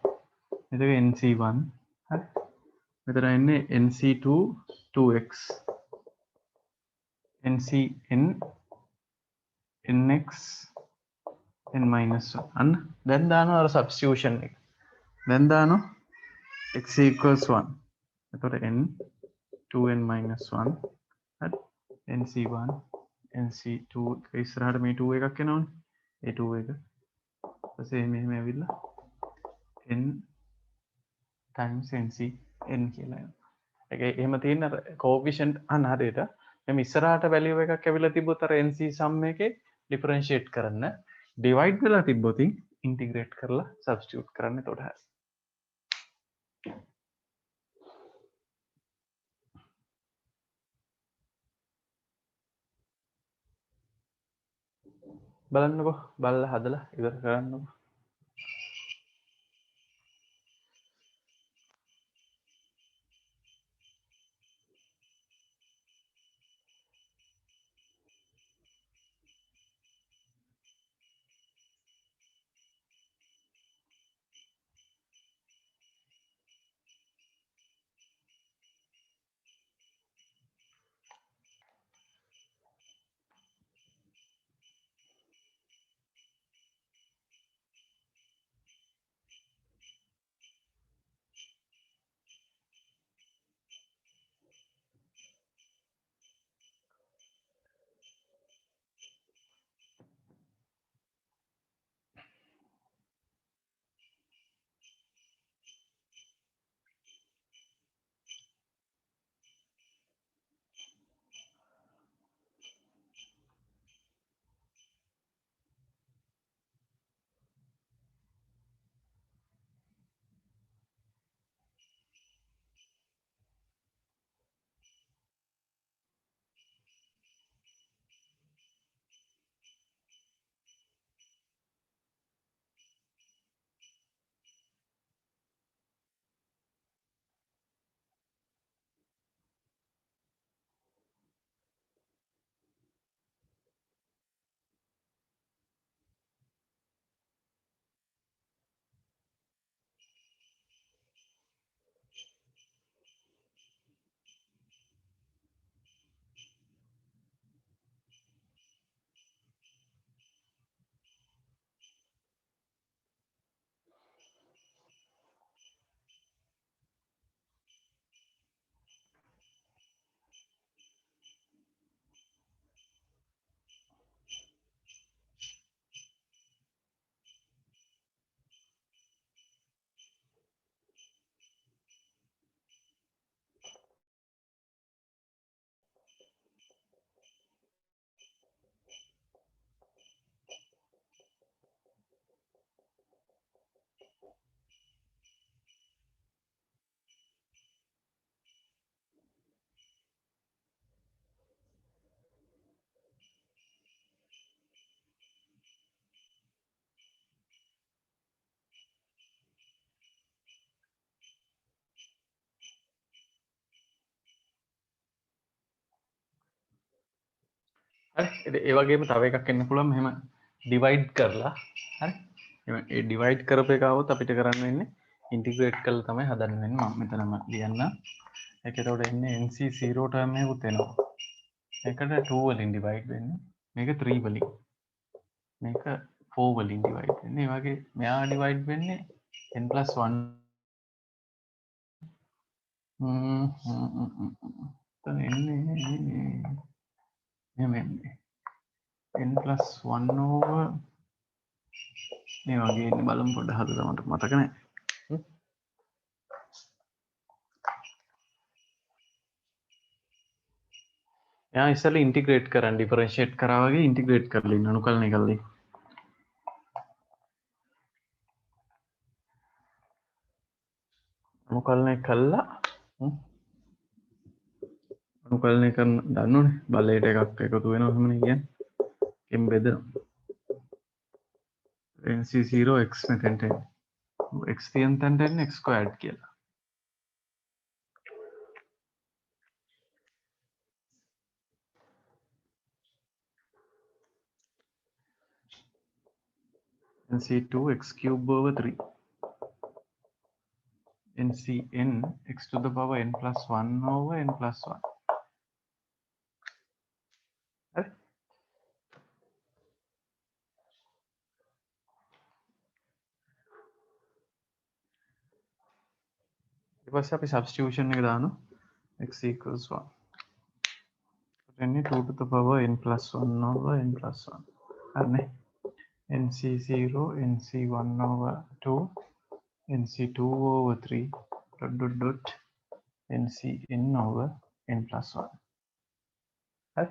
එතක NC1 හරි. මෙතන එන්නේ NC2 2x NCn nx n minus 1 අන්න දැන් දානවා අර සබ්ස්ටිටියුෂන් එක. දැන් දානවා x equals 1. එතකොට n 2n minus 1 හරි. NC1 NC2 ඉස්සරහට මේ 2 එකක් එනවනේ. ඒ 2 එක ඊපස්සේ මෙහෙම ඇවිල්ලා n times NC n කියලා එනවා. ඒක එහෙම තියෙන අර කෝඑෆිෂන්ට් අන්න හරියට මෙම ඉස්සරහට වැලියු එකක් ඇවිල්ලා තිබ්බොත් අර NC සම් එකේ ඩිෆරන්ෂিয়েට් කරන්න ඩිවයිඩ් වෙලා තිබ්බොත් ඉන්ටිග්‍රේට් කරලා සබ්ස්ටිටියුට් කරන්න එතකොට හරි. බලන්නකෝ බලලා හදලා ඉවර කරන්නකෝ. හරි ඒ වගේම තව එකක් එන්න පුළුවන් මෙහෙම ඩිවයිඩ් කරලා හරි ඒ ඩිවයිඩ් කරපු එක આવොත් අපිට කරන්න වෙන්නේ ඉන්ටිග්‍රේට් කරලා තමයි හදන්න වෙන්නේ මම මෙතනම ලියන්න ඒක එතකොට එන්නේ NC0 ටර්ම් එකකුත් එනවා මේකට 2 වලින් ඩිවයිඩ් වෙන්නේ මේක 3 වලින් මේක 4 වලින් ඩිවයිඩ් වෙන්නේ ඒ වගේ මෙයා ඩිවයිඩ් වෙන්නේ n+1 එතන එන්නේ මෙහෙම එන්නේ n+1 over මේ වගේ ඉන්න බලමු පොඩ්ඩක් හදලා මට මතක නැහැ. එයා ඉස්සෙල්ලා ඉන්ටිග්‍රේට් කරන් ඩිෆරන්ෂিয়েට් කරා වගේ ඉන්ටිග්‍රේට් කරලා ඉන්න අනුකලනය කරලා අනුකලනය කළා අනුකලනය කරන දන්නවනේ බලයට එකක් එකතු වෙනවා එහෙමනේ කියන්නේ. එම් බෙදෙනවා nc0 x මෙතෙන්ට x තියෙන තැනට එන්නේ x squared කියලා. nc2 x cube over 3 ncn x to the power n+1 over n+1 හරි ඊට පස්සේ අපි සබ්ස්ටිටියුෂන් එක දානවා x equals 1 then 2 to the power n+1 over n+1 හරිනේ nc0 nc1 over 2 nc2 over 3 dot ncn over n+1 හරි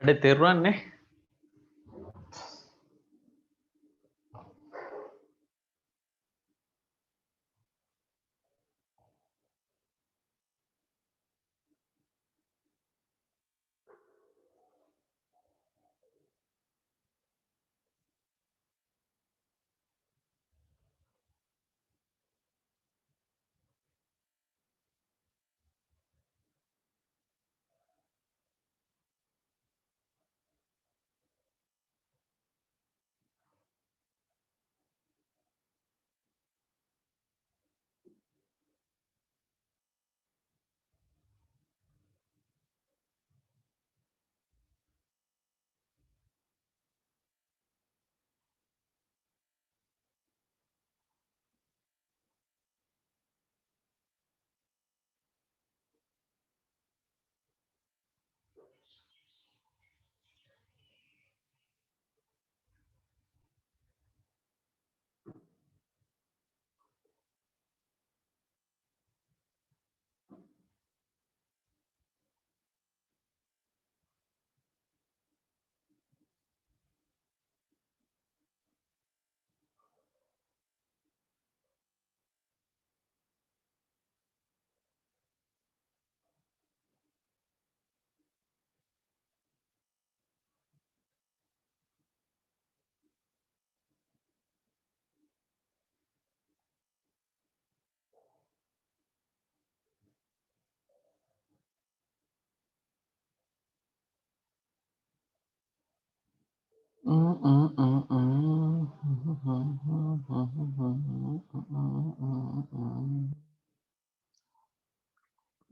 වැඩ තේරුණානේ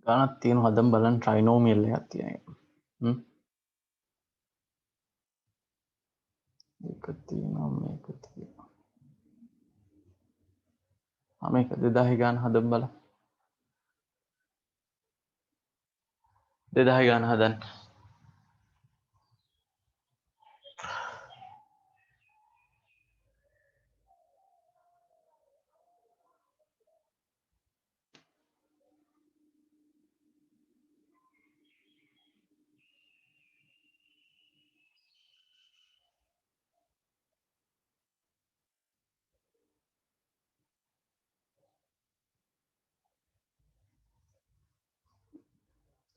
ගානක් තියෙන හදම් බලන් ට්‍රයිනෝමියල් එකක් තියෙනවා. එක තියෙනවා මේක තියෙනවා. මේක 2000 ගාන හදම් බලන්න. 2000 ගාන හදන්න.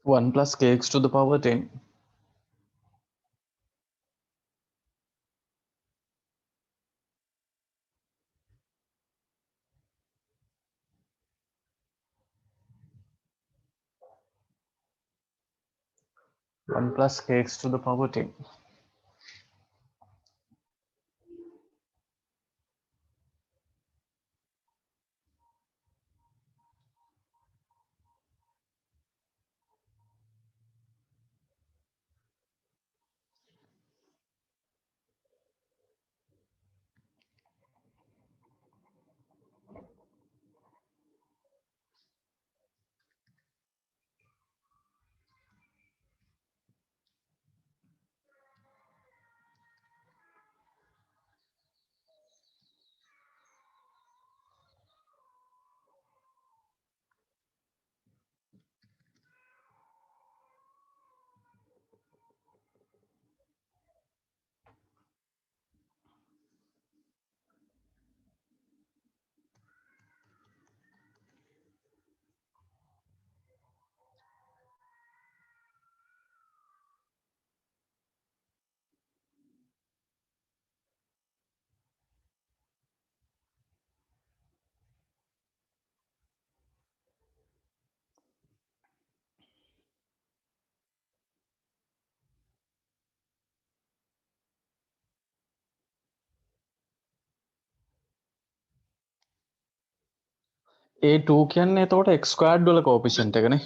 1 plus kx to the power 10. 1 plus kx to the power 10. A2 කියන්නේ එතකොට x squared වල coefficient එකනේ.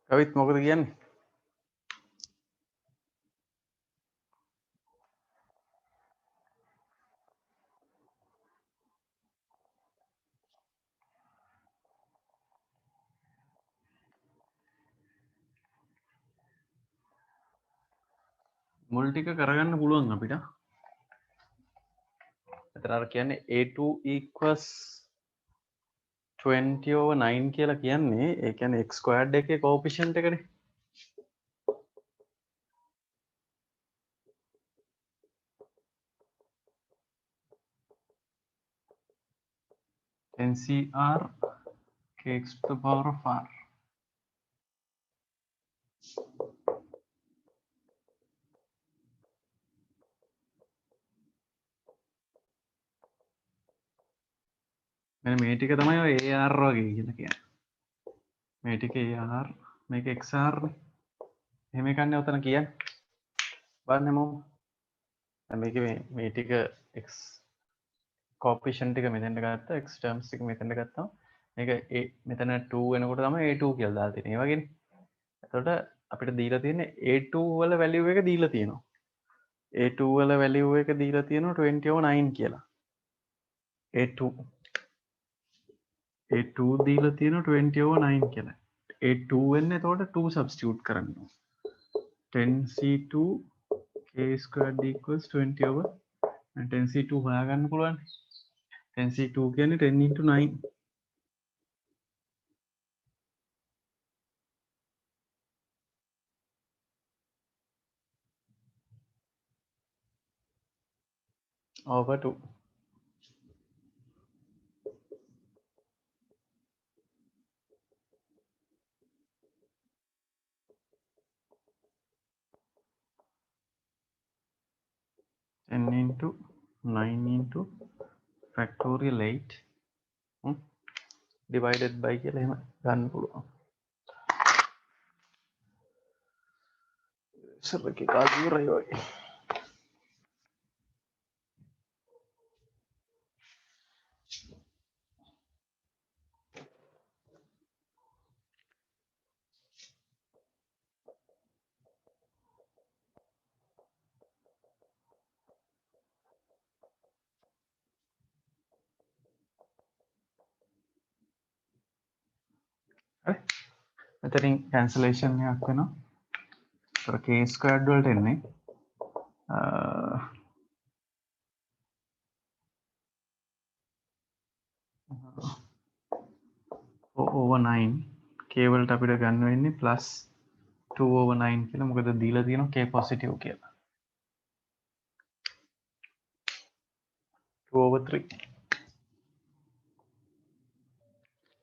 කවිත් මොකද කියන්නේ? මුල් ටික කරගන්න පුළුවන් අපිට. එතන අර කියන්නේ A2 equals 20 over 9 කියලා කියන්නේ ඒ කියන්නේ x squared එකේ coefficient එකනේ. NCR kx to the power of r. මෙන්න මේ ටික තමයි ඔය AR වගේ කියලා කියන්නේ. මේ ටික AR මේක XR නේ. එහෙම එකන්නේ උතන කියන්නේ. බලන්න මොම. දැන් මේක මේ ටික X coefficient ටික මෙතෙන්ට ගත්තා X terms ටික මෙතෙන්ට ගත්තා. මේක මෙතන 2 වෙනකොට තමයි A2 කියලා දාලා තියෙන්නේ. ඒ වගේනේ. එතකොට අපිට දීලා තියෙන්නේ A2 වල value එක දීලා තියෙනවා. A2 වල value එක දීලා තියෙනවා 20/9 කියලා. A2 දීලා තියෙනවා 20/9 කියලා. A2 වෙන්නේ එතකොට 2 substitute කරන්න ඕන. 10c2 k squared equals 20/, 10c2 හොයාගන්න පුළුවන්. 10c2 කියන්නේ 10 into 9. over 2. Ten into 9 into factorial 8 divided by කියලා එහෙම ගන්න පුළුවන්. ඉස්සර එකේ කාලේ ඉවරයි වගේ. හරි. මෙතනින් cancellation එකක් වෙනවා. ඒතර k squared වලට එන්නේ 4/9 k වලට අපිට ගන්න වෙන්නේ plus 2/9 කියලා. මොකද දීලා තියෙනවා k positive කියලා. 2/3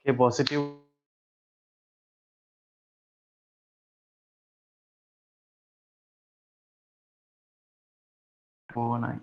k positive over 9.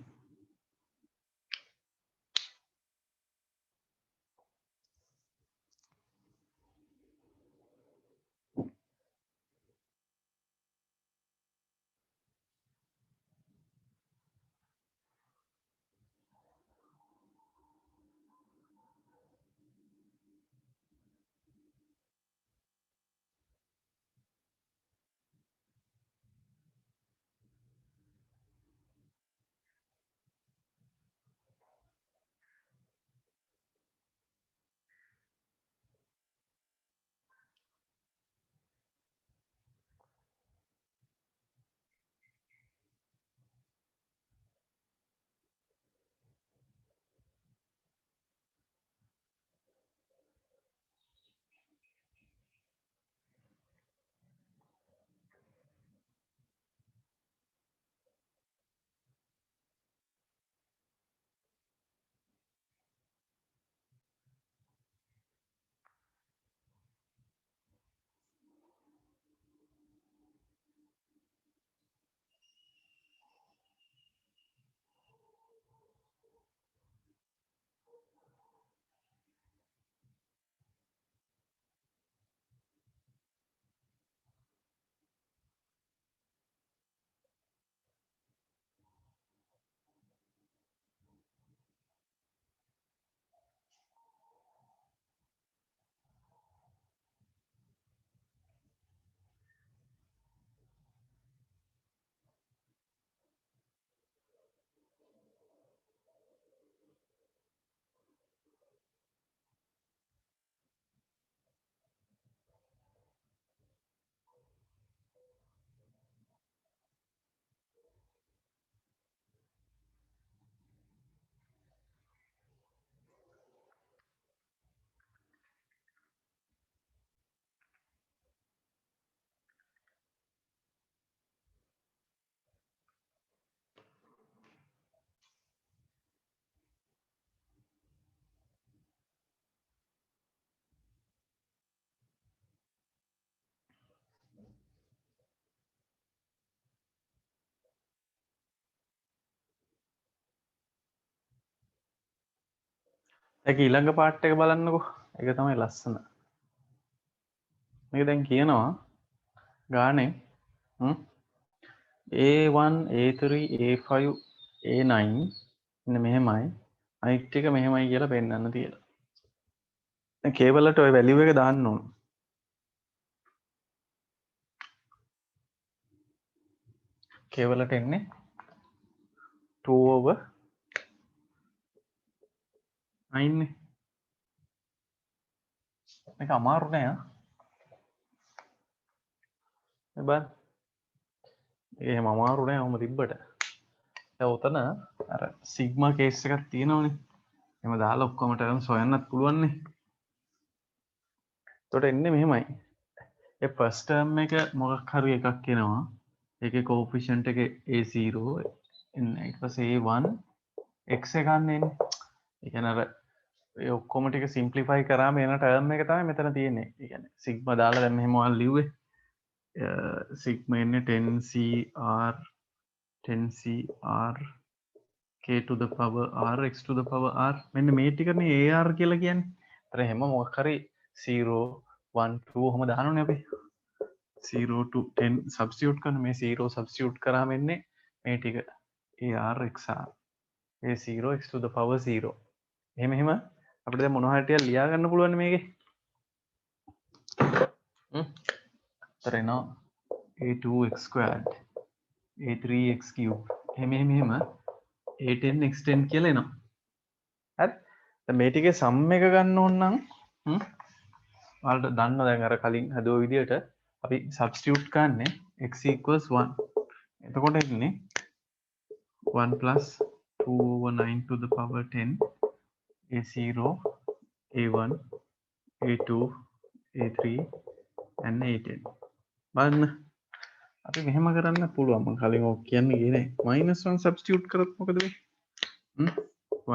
ඒක ඊළඟ පාර්ට් එක බලන්නකෝ. ඒක තමයි ලස්සන. මේක දැන් කියනවා ගානේ A1 A3 A5 A9 මෙන්න මෙහෙමයි අනිත් ටික මෙහෙමයි කියලා පෙන්නන්න තියලා. දැන් කේබල් වලට ඔය වැලියු එක දාන්න ඕන. කේබල් වලට එන්නේ 2/9 නේ. මේක අමාරු නෑ. මේ බලන්න. එහෙම අමාරු නෑ ඔහොම තිබ්බට. දැන් උතන අර සිග්මා කේස් එකක් තියෙනවනේ. එහෙම දාලා ඔක්කොම ටර්ම්ස් හොයන්නත් පුළුවන් නේ. එතකොට එන්නේ මෙහෙමයි. ඒ ෆස්ට් ටර්ම් එක මොකක් හරි එකක් එනවා. ඒකේ කෝෆිෂන්ට් එක A0 ඊට පස්සේ A1 x එක ගන්න එන්නේ. ඒ කියන්නේ අර ඒ ඔක්කොම ටික සිම්ප්ලිෆයි කරාම එන ටර්ම් එක තමයි මෙතන තියෙන්නේ. ඒ කියන්නේ සිග්මා දාලා දැන් මෙහෙම ඔයාලා ලිව්වේ. සිග්මා එන්නේ 10cr 10cr k to the power r x to the power r මෙන්න මේ ටිකනේ ar කියලා කියන්නේ. අර හැම මොකක් හරි 0 1 2 ඔහම දානවනේ අපි. 0 to 10 සබ්ස්ටිටියුට් කරන මේ 0 සබ්ස්ටිටියුට් කරාම එන්නේ මේ ටික ar xr a0 x to the power 0. එහෙම එහෙම අපිට දැන් මොනවා හරි ටිකක් ලියා ගන්න පුළුවන් මේකේ. තර එනවා a2 x squared a3 x cube එහෙම එහෙම එහෙම a10 x10 කියලා එනවා. හරි. දැන් මේ ටිකේ සම් එක ගන්න ඕන නම් ඔයාලට දන්න දැන් අර කලින් හදුව විදියට අපි සබ්ස්ටිටියුට් කරන්නේ x equals 1. එතකොට එන්නේ 1 plus 2 over 9 to the power 10 a0 a1 a2 a3 and a10 බලන්න අපි මෙහෙම කරන්න පුළුවන් මම කලින් ඔක් කියන්නේ ගියේ නෑ -1 සබ්ස්ටිටියුට් කරොත් මොකද වෙන්නේ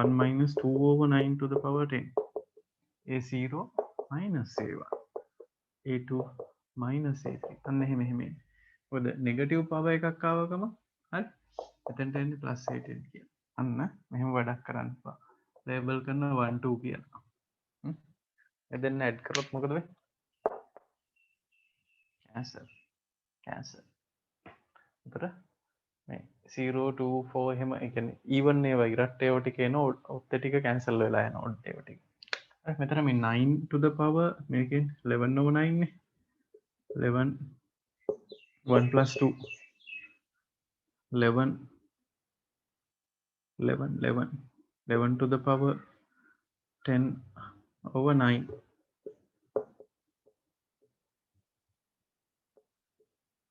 1 minus 2 over 9 to the power 10 a0 minus a1 a2 minus a3 අන්න එහෙම එහෙම එන්නේ මොකද නෙගටිව් පවර් එකක් ආවකම හරි එතනට එන්නේ ප්ලස් 18 කියලා අන්න මෙහෙම වැඩක් කරන්න එපා ලේබල් කරනවා 1 2 කියලා එදෙන්න ඇඩ් කරොත් මොකද වෙන්නේ කැන්සල් කැන්සල් එතකොට මේ 0 2 4 එහෙම ඒ කියන්නේ ඊවන් ඒවා ඉරට් ඒවා ටික එන ඔත් ටික කැන්සල් වෙලා යනවා ඔඩ් ඒවා ටික හරි මෙතන මේ 9 to the power මේකෙන් 11 over 9 නේ 11 1 plus 2 11 11 11 11 to the power 10 over 9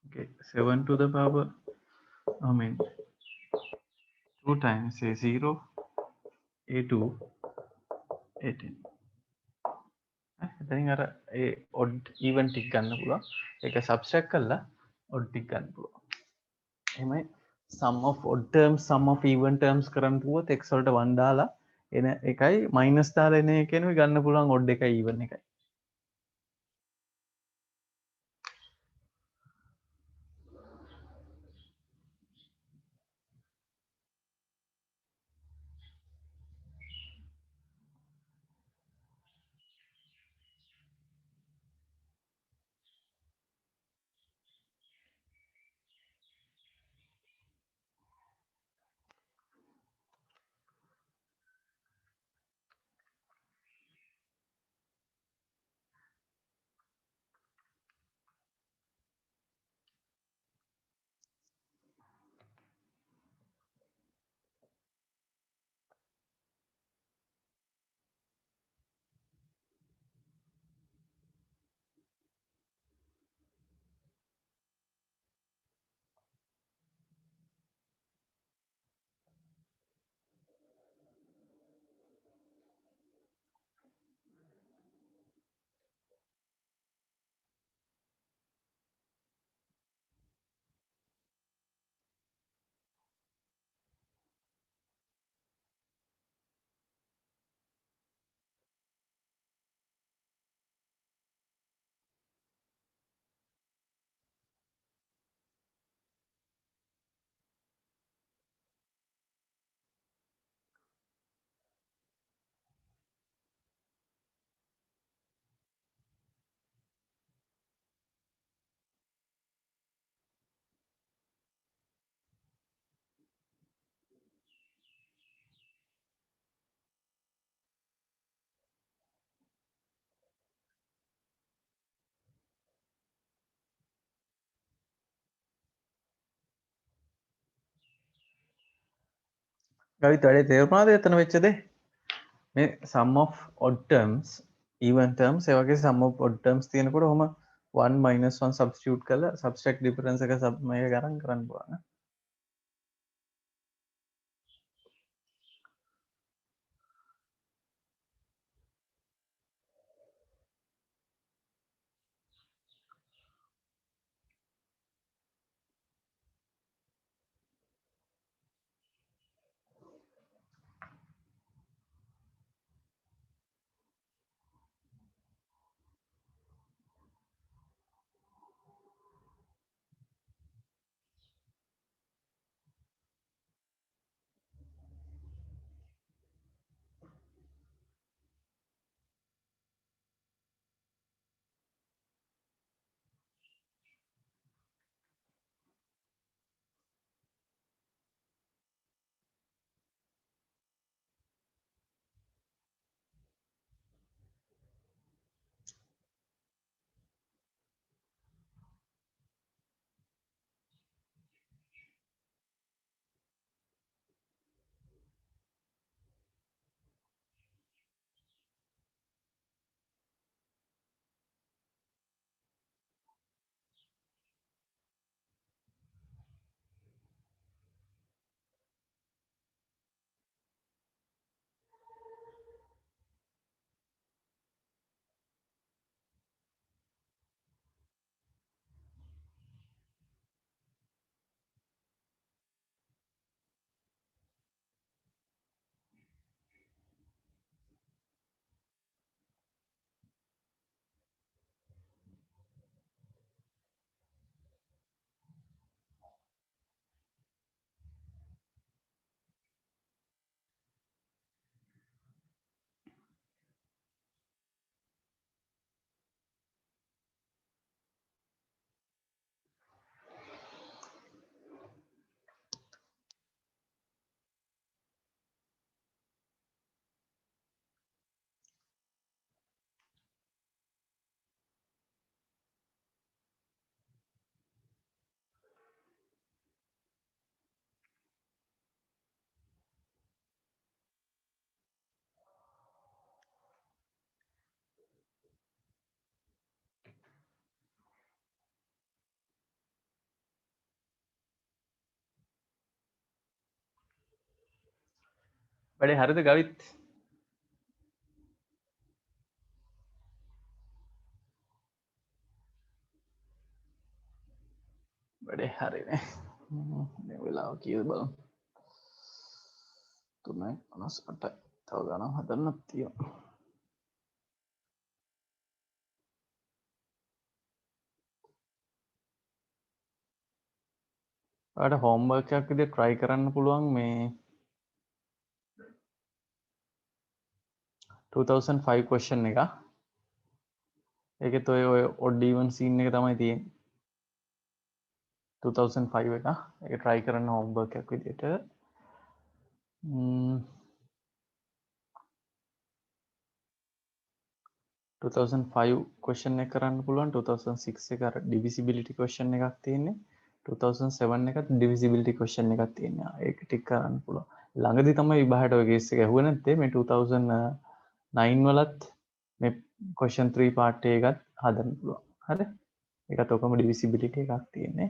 okay 7 to the power I mean 2 times a0 a2 a10 එතනින් අර ඒ ඔඩ් ඊවන් ටික ගන්න පුළුවන් ඒක සබ්ස්ට්‍රැක්ට් කරලා ඔඩ් ටික ගන්න පුළුවන් එහෙමයි sum of odd terms sum of even terms කරන්න පුළුවොත් x වලට 1 දාලා එන එකයි මයිනස් දාලා එන එකේනුයි ගන්න පුළුවන් ඔඩ් එකයි ඊවන් එකයි කවිත වැඩේ තේරුණාද එතන වෙච්ච දේ? මේ sum of odd terms even terms ඒ වගේ sum of odd terms තියෙනකොට ඔහම 1 minus 1 substitute කරලා subtract difference එක මේක ගණන් කරන්න පුළුවන්. වැඩේ හරිද ගවිත්? වැඩේ හරිනේ. මේ වෙලාව කීයද බලමු. 3:58යි. තව ගණන් හදන්නත් තියෙනවා. ඔයාලට homework එකක් විදිහට try කරන්න පුළුවන් මේ 2005 question එක. ඒකෙත් ඔය odd even scene එක තමයි තියෙන්නේ. 2005 එක. ඒක try කරන්න homework එකක් විදිහට. 2005 question එක කරන්න පුළුවන්. 2006 එක අර divisibility question එකක් තියෙන්නේ. 2007 එකත් divisibility question එකක් තියෙනවා. ඒක ටික කරන්න පුළුවන්. ළඟදී තමයි විභාගයට ඔය case එක ඇහුවේ නැත්තේ. මේ 2009 වලත් මේ question 3 part එකත් හදන්න පුළුවන්. හරි? ඒකත් ඔකම divisibility එකක් තියෙන්නේ.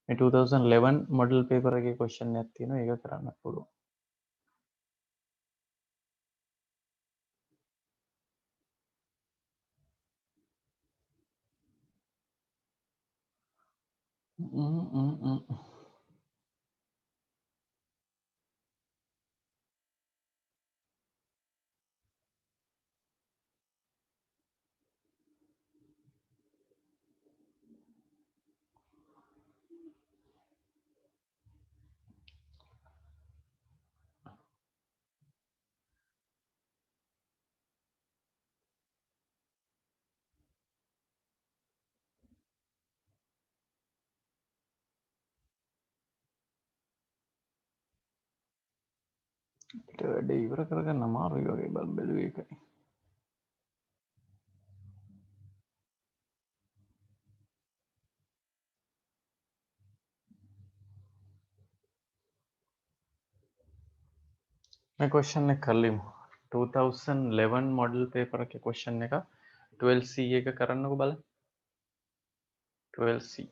මේ 2011 model paper එකේ question එකක් තියෙනවා. ඒක කරන්න පුළුවන්. ඊට වැඩේ ඉවර කරගන්න අමාරුයි වගේ බැලුවේ ඒකයි. मैं क्वेश्चन एक कर ली 2011 मॉडल पेपर के क्वेश्चन का 12C එක කරන්නකො බලන්න 12C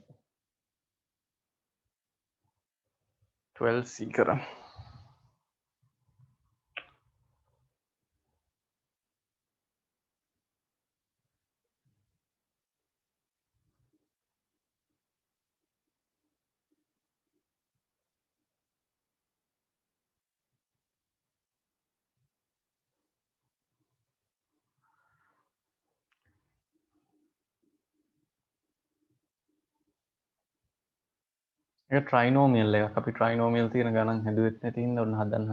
12C කරන්න ඒක ට්‍රයිනෝමියල් එකක් අපි ට්‍රයිනෝමියල් තියෙන ගණන් හැදුවෙත් නැති හින්දා ඔන්න හදන්න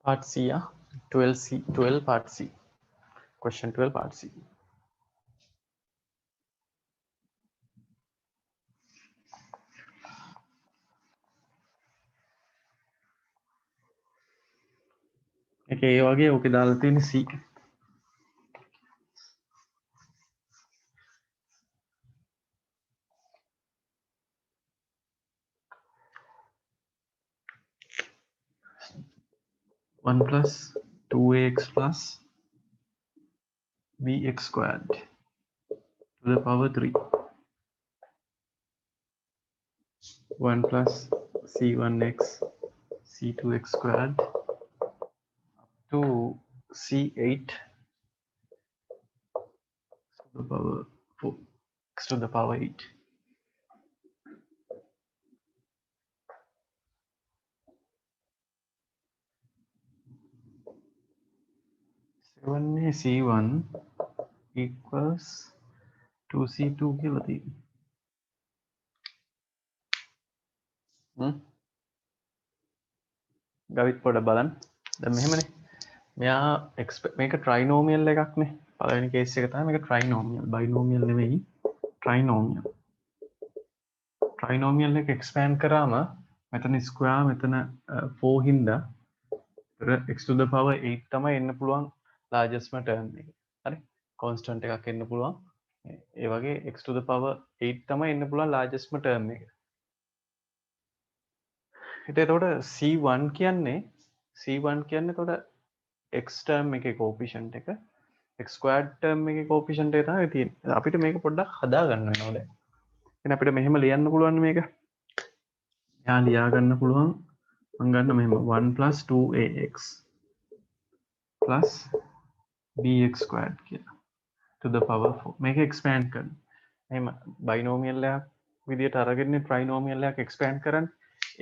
part C 12C 12 part C question 12 part C ඒක ඒ වගේ ඕකේ දාලා තියෙන C 1 plus 2ax plus bx squared to the power 3 1 plus c1x c2x squared to c8 to the power 4 x to the power 8 7 c1 equals 2c2 කියලා තියෙනවා ගවිත් පොඩ බලන්න දැන් මෙහෙමනේ මෙයා මේක ට්‍රයිනෝමියල් එකක්නේ පළවෙනි කේස් එක තමයි මේක ට්‍රයිනෝමියල් බයිනෝමියල් නෙවෙයි ට්‍රයිනෝමියල් එක එක්ස්පෑන්ඩ් කරාම මෙතන ස්ක්වයාර් මෙතන 4 හින්දා x to the power 8 තමයි එන්න පුළුවන් largest term එක හරි constant එකක් එන්න පුළුවන් ඒ වගේ x to the power 8 තමයි එන්න පුළුවන් largest term එක එතකොට C1 කියන්නේ එතකොට x term එකේ coefficient එක x squared term එකේ coefficient එක තමයි තියෙන්නේ අපිට මේක පොඩ්ඩක් හදා ගන්න වෙනවා දැන් එහෙනම් අපිට මෙහෙම ලියන්න පුළුවන් මේක යා ලියා ගන්න පුළුවන් මම ගන්න මෙහෙම 1 plus 2ax plus bx squared කියලා to the power 4 මේක expand කරන්න එහෙම බයිනෝමියල් එකක් විදියට අරගෙන ට්‍රයිනෝමියල් එකක් expand කරන්න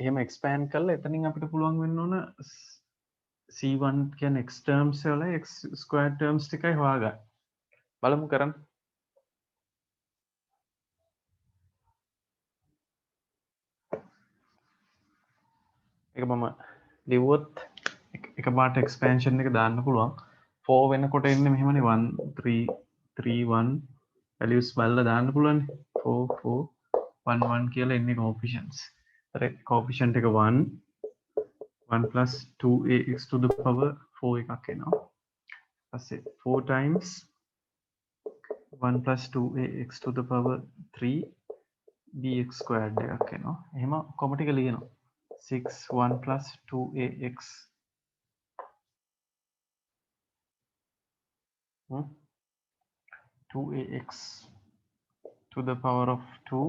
එහෙම expand කරලා එතනින් අපිට පුළුවන් වෙන්න ඕන C1 කියන්නේ x terms වල x squared terms ටිකයි හොයාගන්න බලමු කරන්න ඒක මම ලිව්වොත් එකපාරට එක්ස්පැන්ෂන් එක දාන්න පුළුවන් 4 වෙනකොට එන්නේ මෙහෙමනේ 1 3 3 1 values බලලා දාන්න පුළුවන් 4 4 1 1 කියලා එන්නේ coefficients. හරි coefficient එක 1 1 plus 2ax to the power 4 එකක් එනවා. ඊපස්සේ 4 times 1 plus 2ax to the power 3 bx squared එකක් එනවා. එහෙම කොහොම ටික ලියනවා. 6 1 plus 2ax 2ax to the power of 2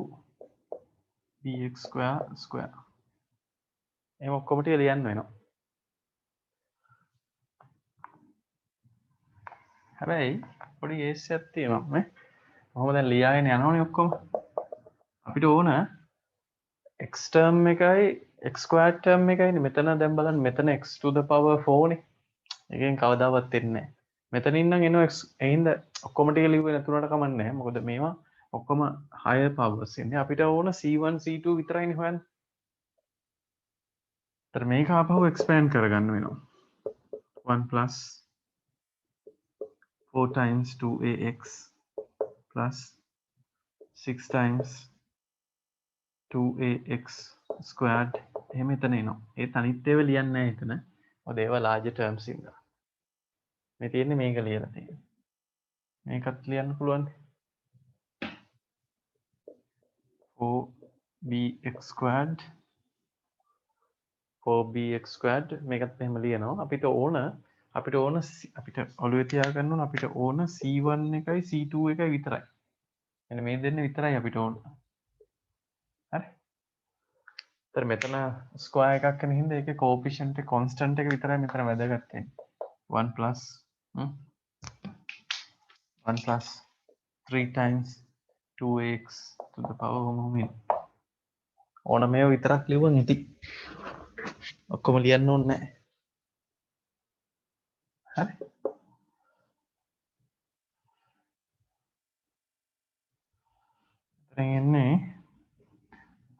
bx square. එහෙම ඔක්කොම ටික ලියන්න වෙනවා. හැබැයි පොඩි ඒස්යක් තියෙනවා නේ. කොහොමද දැන් ලියාගෙන යනවනේ ඔක්කොම. අපිට ඕන x term එකයි x squared term එකයි මෙතන දැන් බලන්න මෙතන x to the power 4 නේ. එකෙන් කවදාවත් එන්නේ නැහැ. මෙතනින් නම් එනවා x එහෙනම් ඔක්කොම ටික ලිව්වේ නැතුණට කමක් නැහැ. මොකද මේවා ඔක්කොම higher powers ඉන්නේ. අපිට ඕන c1 c2 විතරයිනේ හොයන්න. ඒතර මේක ආපහු expand කරගන්න වෙනවා. 1 plus 4 times 2ax plus 6 times 2ax squared එහෙම එතන එනවා. ඒ තනිත් ඒවා ලියන්නේ නැහැ එතන. මොකද ඒවා larger terms ඉඳලා. මේ තියෙන්නේ මේක ලියලා තියෙන්නේ. මේකත් ලියන්න පුළුවන්. 4bx squared 4bx squared මේකත් එහෙම ලියනවා. අපිට ඕන අපිට ඔළුවේ තියාගන්න ඕන අපිට ඕන c1 එකයි c2 එකයි විතරයි. මෙන්න මේ දෙන්න විතරයි අපිට ඕන. හරි. ඒතර මෙතන ස්ක්වයර් එකක් කරන හින්දා ඒකේ coefficient එක constant එක විතරයි මෙතන වැදගත් වෙන්නේ. 1 plus 1 plus 3 times 2x to the power ඕන මේව විතරක් ලියුවොත් ඉති. ඔක්කොම ලියන්න ඕනේ නැහැ. හරි. දැන් එන්නේ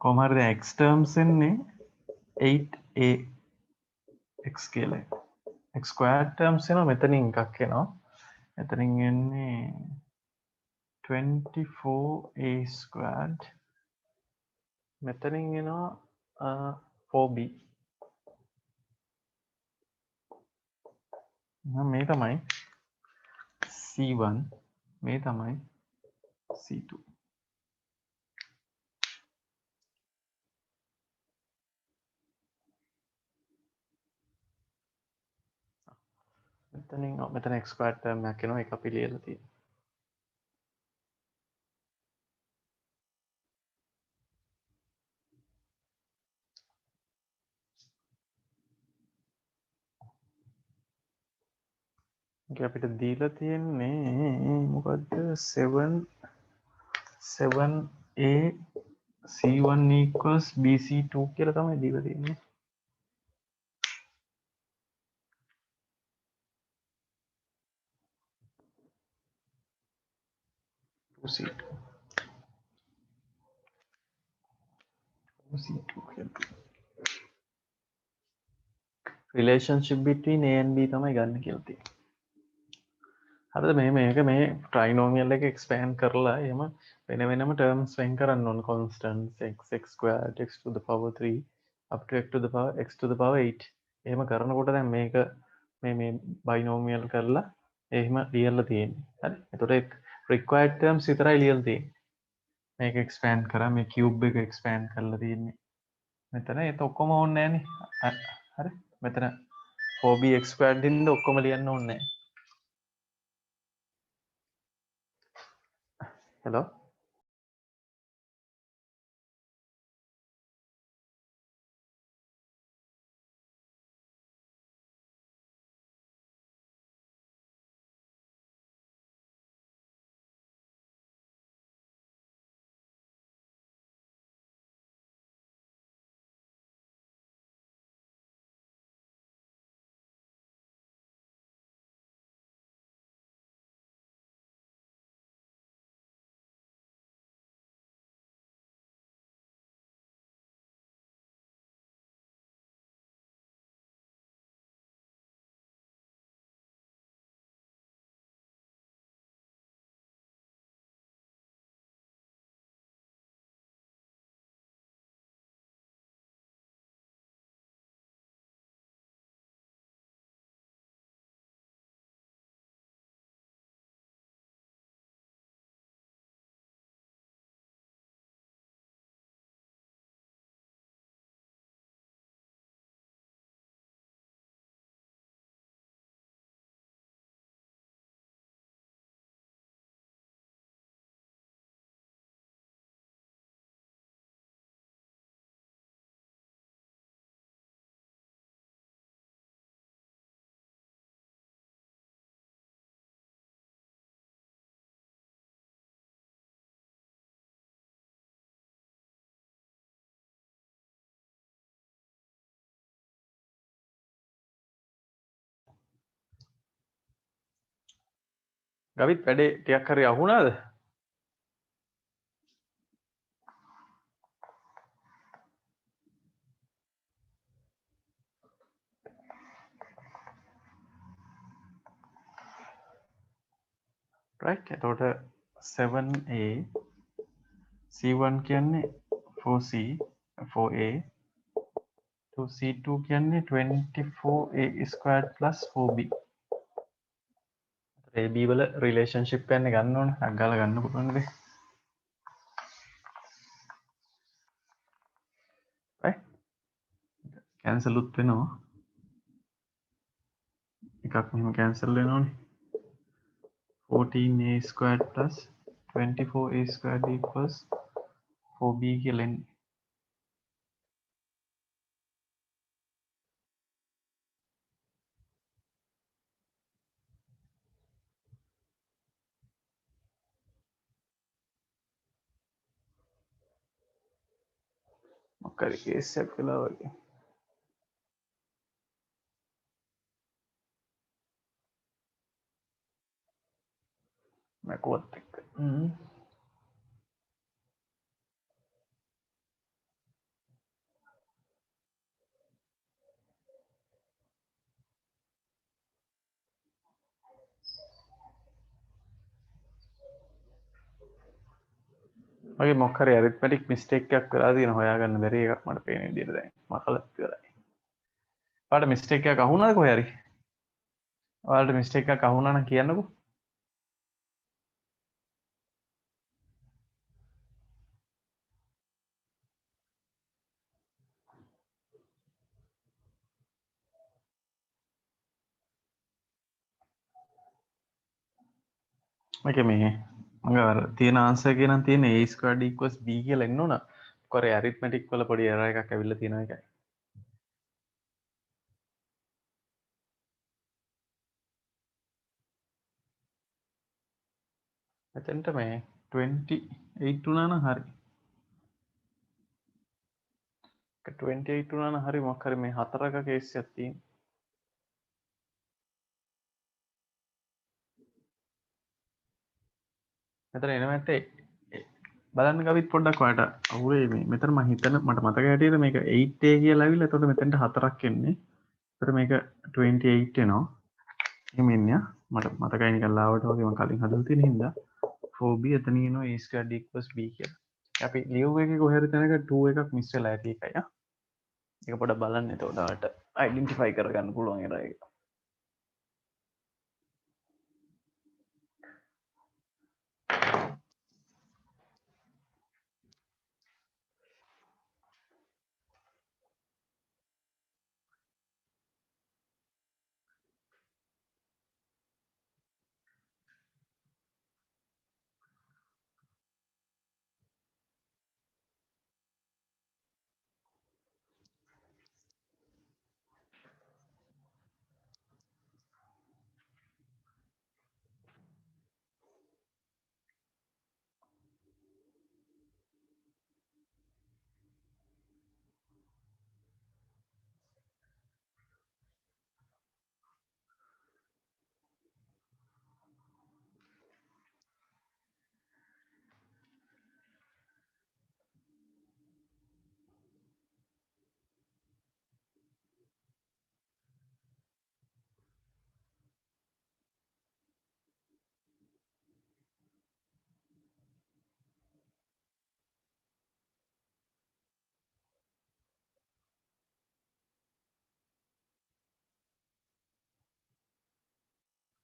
කොහොම හරි දැන් x terms එන්නේ 8ax කියලා. x squared terms එනවා මෙතනින් එකක් එනවා. එතනින් එන්නේ 24a squared මෙතනින් එනවා 4b. මේ තමයි c1 මේ තමයි c2. මෙතන x squared term එකක් එනවා ඒක අපි ලියලා තියෙනවා. අපිට දීලා තියෙන්නේ මොකද්ද 7a c1 equals bc2 කියලා තමයි දීලා තියෙන්නේ. relationship between a and b තමයි ගන්න කියලා තියෙන්නේ. හරිද මේක මේ ට්‍රයිනෝමියල් එක expand කරලා එහෙම වෙන වෙනම terms වෙන් කරන්න ඕන constants x squared x to the power 3 up to x to the power 8 එහෙම කරනකොට දැන් මේක මේ binomial කරලා එහෙම ලියලා තියෙන්නේ. හරි. එතකොට required terms විතරයි ලියලා තියෙන්නේ. මේක expand කරා මේ cube එක expand කරලා තියෙන්නේ. මෙතන ඒක ඔක්කොම ඕනේ නැහනේ. හරි. මෙතන 4bx squared ඉන්න ඔක්කොම ලියන්න ඕනේ නැහැ. hello ගවිත් වැඩේ ටිකක් හරි අහුණාද? right එතකොට 7a c1 කියන්නේ 4c 4a to c2 කියන්නේ 24a squared plus 4b ab වල රිලේෂන්ෂිප් එකක් ගන්න ඕනේ අග්ගාලා ගන්න පුළුවන් නේද right කැන්සල් උත් වෙනවා එකක් මෙහෙම කැන්සල් වෙනවනේ 14a squared plus 24a squared equals 4b කියලා එන්නේ මොකද කේස් එකක් වෙලා වගේ මැකුවත් එක්ක මගේ මොකක් හරි ඇරිත්මැටික් මිස්ටේක් එකක් වෙලා තියෙන හොයාගන්න බැරි එකක් මට පේන විදිහට දැන් මකලත් ඉවරයි. ඔයාලට මිස්ටේක් එකක් අහුණාද කොහේ හරි? ඔයාලට මිස්ටේක් එකක් අහුණා නම් කියන්නකෝ. මේක මේ මගේ අර තියෙන ආන්සර් එකේ නම් තියෙන a squared equals b කියලා එන්න ඕන. කොරේ ඇරිත්මැටික් වල පොඩි එරර් එකක් ඇවිල්ලා තියෙනවා ඒකයි. එතෙන්ට මේ 28 වුණා නම් හරි. 28 වුණා නම් හරි මොකක් හරි මේ හතරක කේස් එකක් තියෙනවා. මෙතන එනවා ඇත්තේ බලන්න ගවිත් පොඩ්ඩක් ඔයාලට අවුලේ මේ මෙතන මම හිතන මට මතක හැටියට මේක 8a කියලා ඇවිල්ලා එතකොට මෙතෙන්ට හතරක් එන්නේ. එතකොට මේක 28 එනවා. එහෙම එන්නේ මට මතකයි නිකන් ලාවට වගේ මම කලින් හදලා තියෙන හින්දා 4b එතන එනවා a squared equals b කියලා. අපි ලියුව එකේ කොහේ හරි තැනක 2 එකක් මිස් වෙලා ඇති එකයි ආ. ඒක පොඩ්ඩක් බලන්න එතකොට ඔයාලට අයිඩෙන්ටිෆයි කරගන්න පුළුවන් එරර් එක.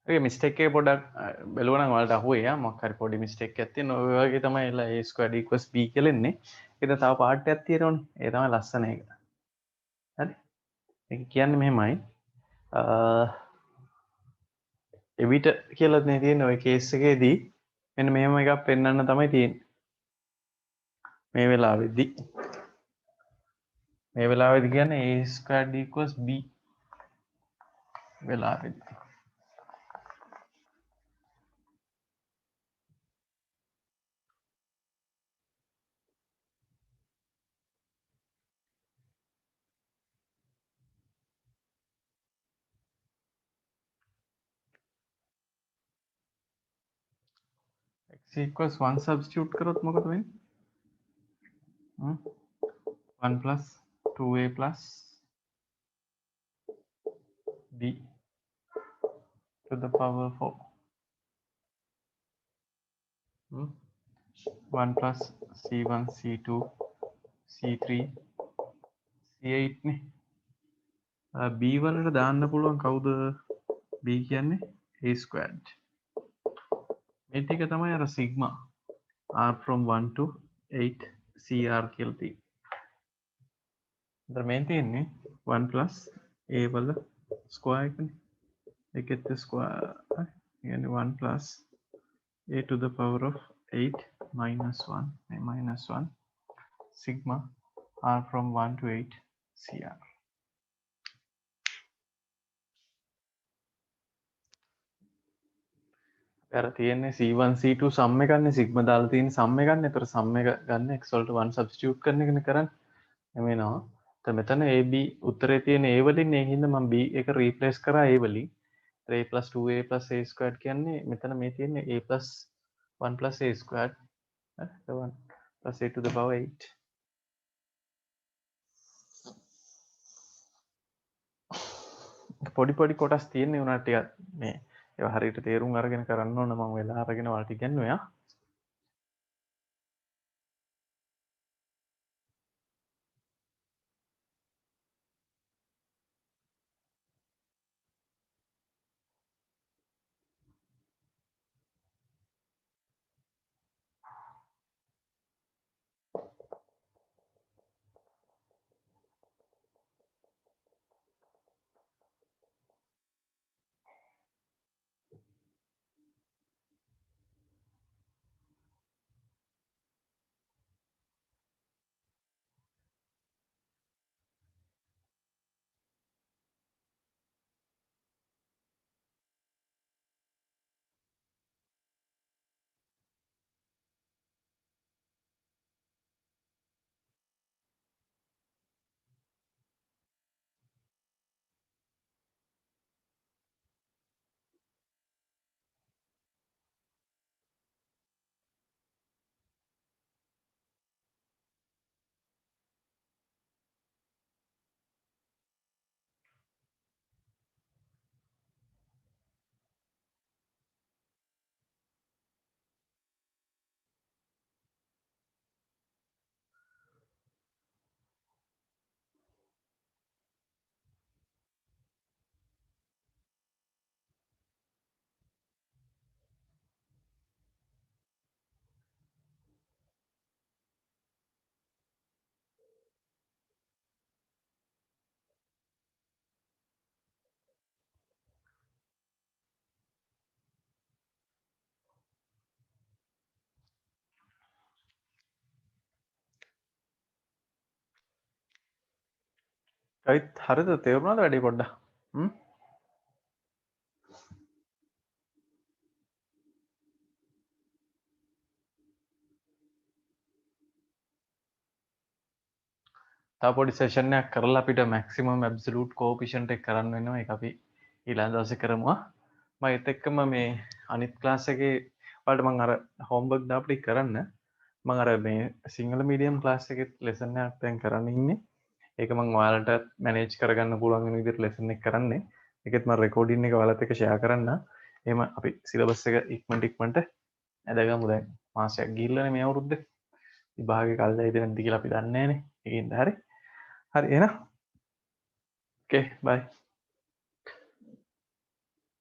ඒ මිස්ටේක් එක පොඩ්ඩක් බැලුවා නම් ඔයාලට අහුවේ ආ මොකක් හරි පොඩි මිස්ටේක් එකක් තියෙන ඔය වගේ තමයි එලා a squared equals b කියලා එන්නේ. ඒක තව පාර්ට් එකක් තියෙනවනේ. ඒ තමයි ලස්සන එක. හරි. ඒක කියන්නේ මෙහෙමයි. එවිට කියලා නේ තියෙන්නේ ඔය කේස් එකේදී මෙන්න මෙහෙම එකක් පෙන්වන්න තමයි තියෙන්නේ. මේ වෙලාවේදී කියන්නේ a squared equals b වෙලාවේදී. c equals 1 substitute කරොත් මොකද වෙන්නේ? 1 plus 2a plus b to the power 4. 1 plus c1 c2 c3 c8 නේ. b වලට දාන්න පුළුවන් කවුද? b කියන්නේ a squared. මේ ටික තමයි අර sigma r from 1 to 8 cr කියලා තියෙන්නේ. දැන් මේ තියෙන්නේ 1 plus a වල square එකනේ. ඒකෙත් square කියන්නේ 1 plus a to the power of 8 minus 1 sigma r from 1 to 8 cr. අර තියෙන්නේ c1 c2 sum එකන්නේ sigma දාලා තියෙන sum එකන්නේ. ඒතර sum එක ගන්න x වලට 1 substitute කරන එකනේ කරන්නේ. එමෙනවා. දැන් මෙතන ab උත්තරේ තියෙන a වලින් ඒ හින්දා මම b එක replace කරා a වලින්. a plus 2a plus a squared කියන්නේ මෙතන මේ තියෙන්නේ a plus 1 plus a squared 1 plus a to the power 8. පොඩි කොටස් තියෙන්නේ උනාට ටිකක් මේ ඒවා හරියට තේරුම් අරගෙන කරන්න ඕන. මම වෙලා අරගෙන ඔයාලට ඉගෙනුවා. ඒත් හරිද තේරුණාද වැඩි පොඩ්ඩක්? තව පොඩි සෙෂන් එකක් කරලා අපිට maximum absolute coefficient එක කරන්න වෙනවා. ඒක අපි ඊළඟ දවසේ කරමු. මම ඒත් එක්කම මේ අනිත් ක්ලාස් එකේ ඔයාලට මම අර homework දාපු ටික කරන්න. මම අර මේ සිංහල මීඩියම් ක්ලාස් එකේ ලෙසන් එකක් දැන් කරන්න ඉන්නේ. ඒක මම ඔයාලට මැනේජ් කරගන්න පුළුවන් වෙන විදිහට ලෙසන් එක කරන්නේ. ඒකෙත් මම රෙකෝඩින් එක ඔයාලත් එක්ක ෂෙයා කරන්න. එහෙම අපි සිලබස් එක ඉක්මනට ඇදගමු. දැන් මාසයක් ගිහිල්ලානේ මේ අවුරුද්දේ. විභාගේ කල් ඇයිද නැද්ද කියලා අපි දන්නේ නැහනේ. ඒකින්ද හරි. හරි එහෙනම්. Okay, bye.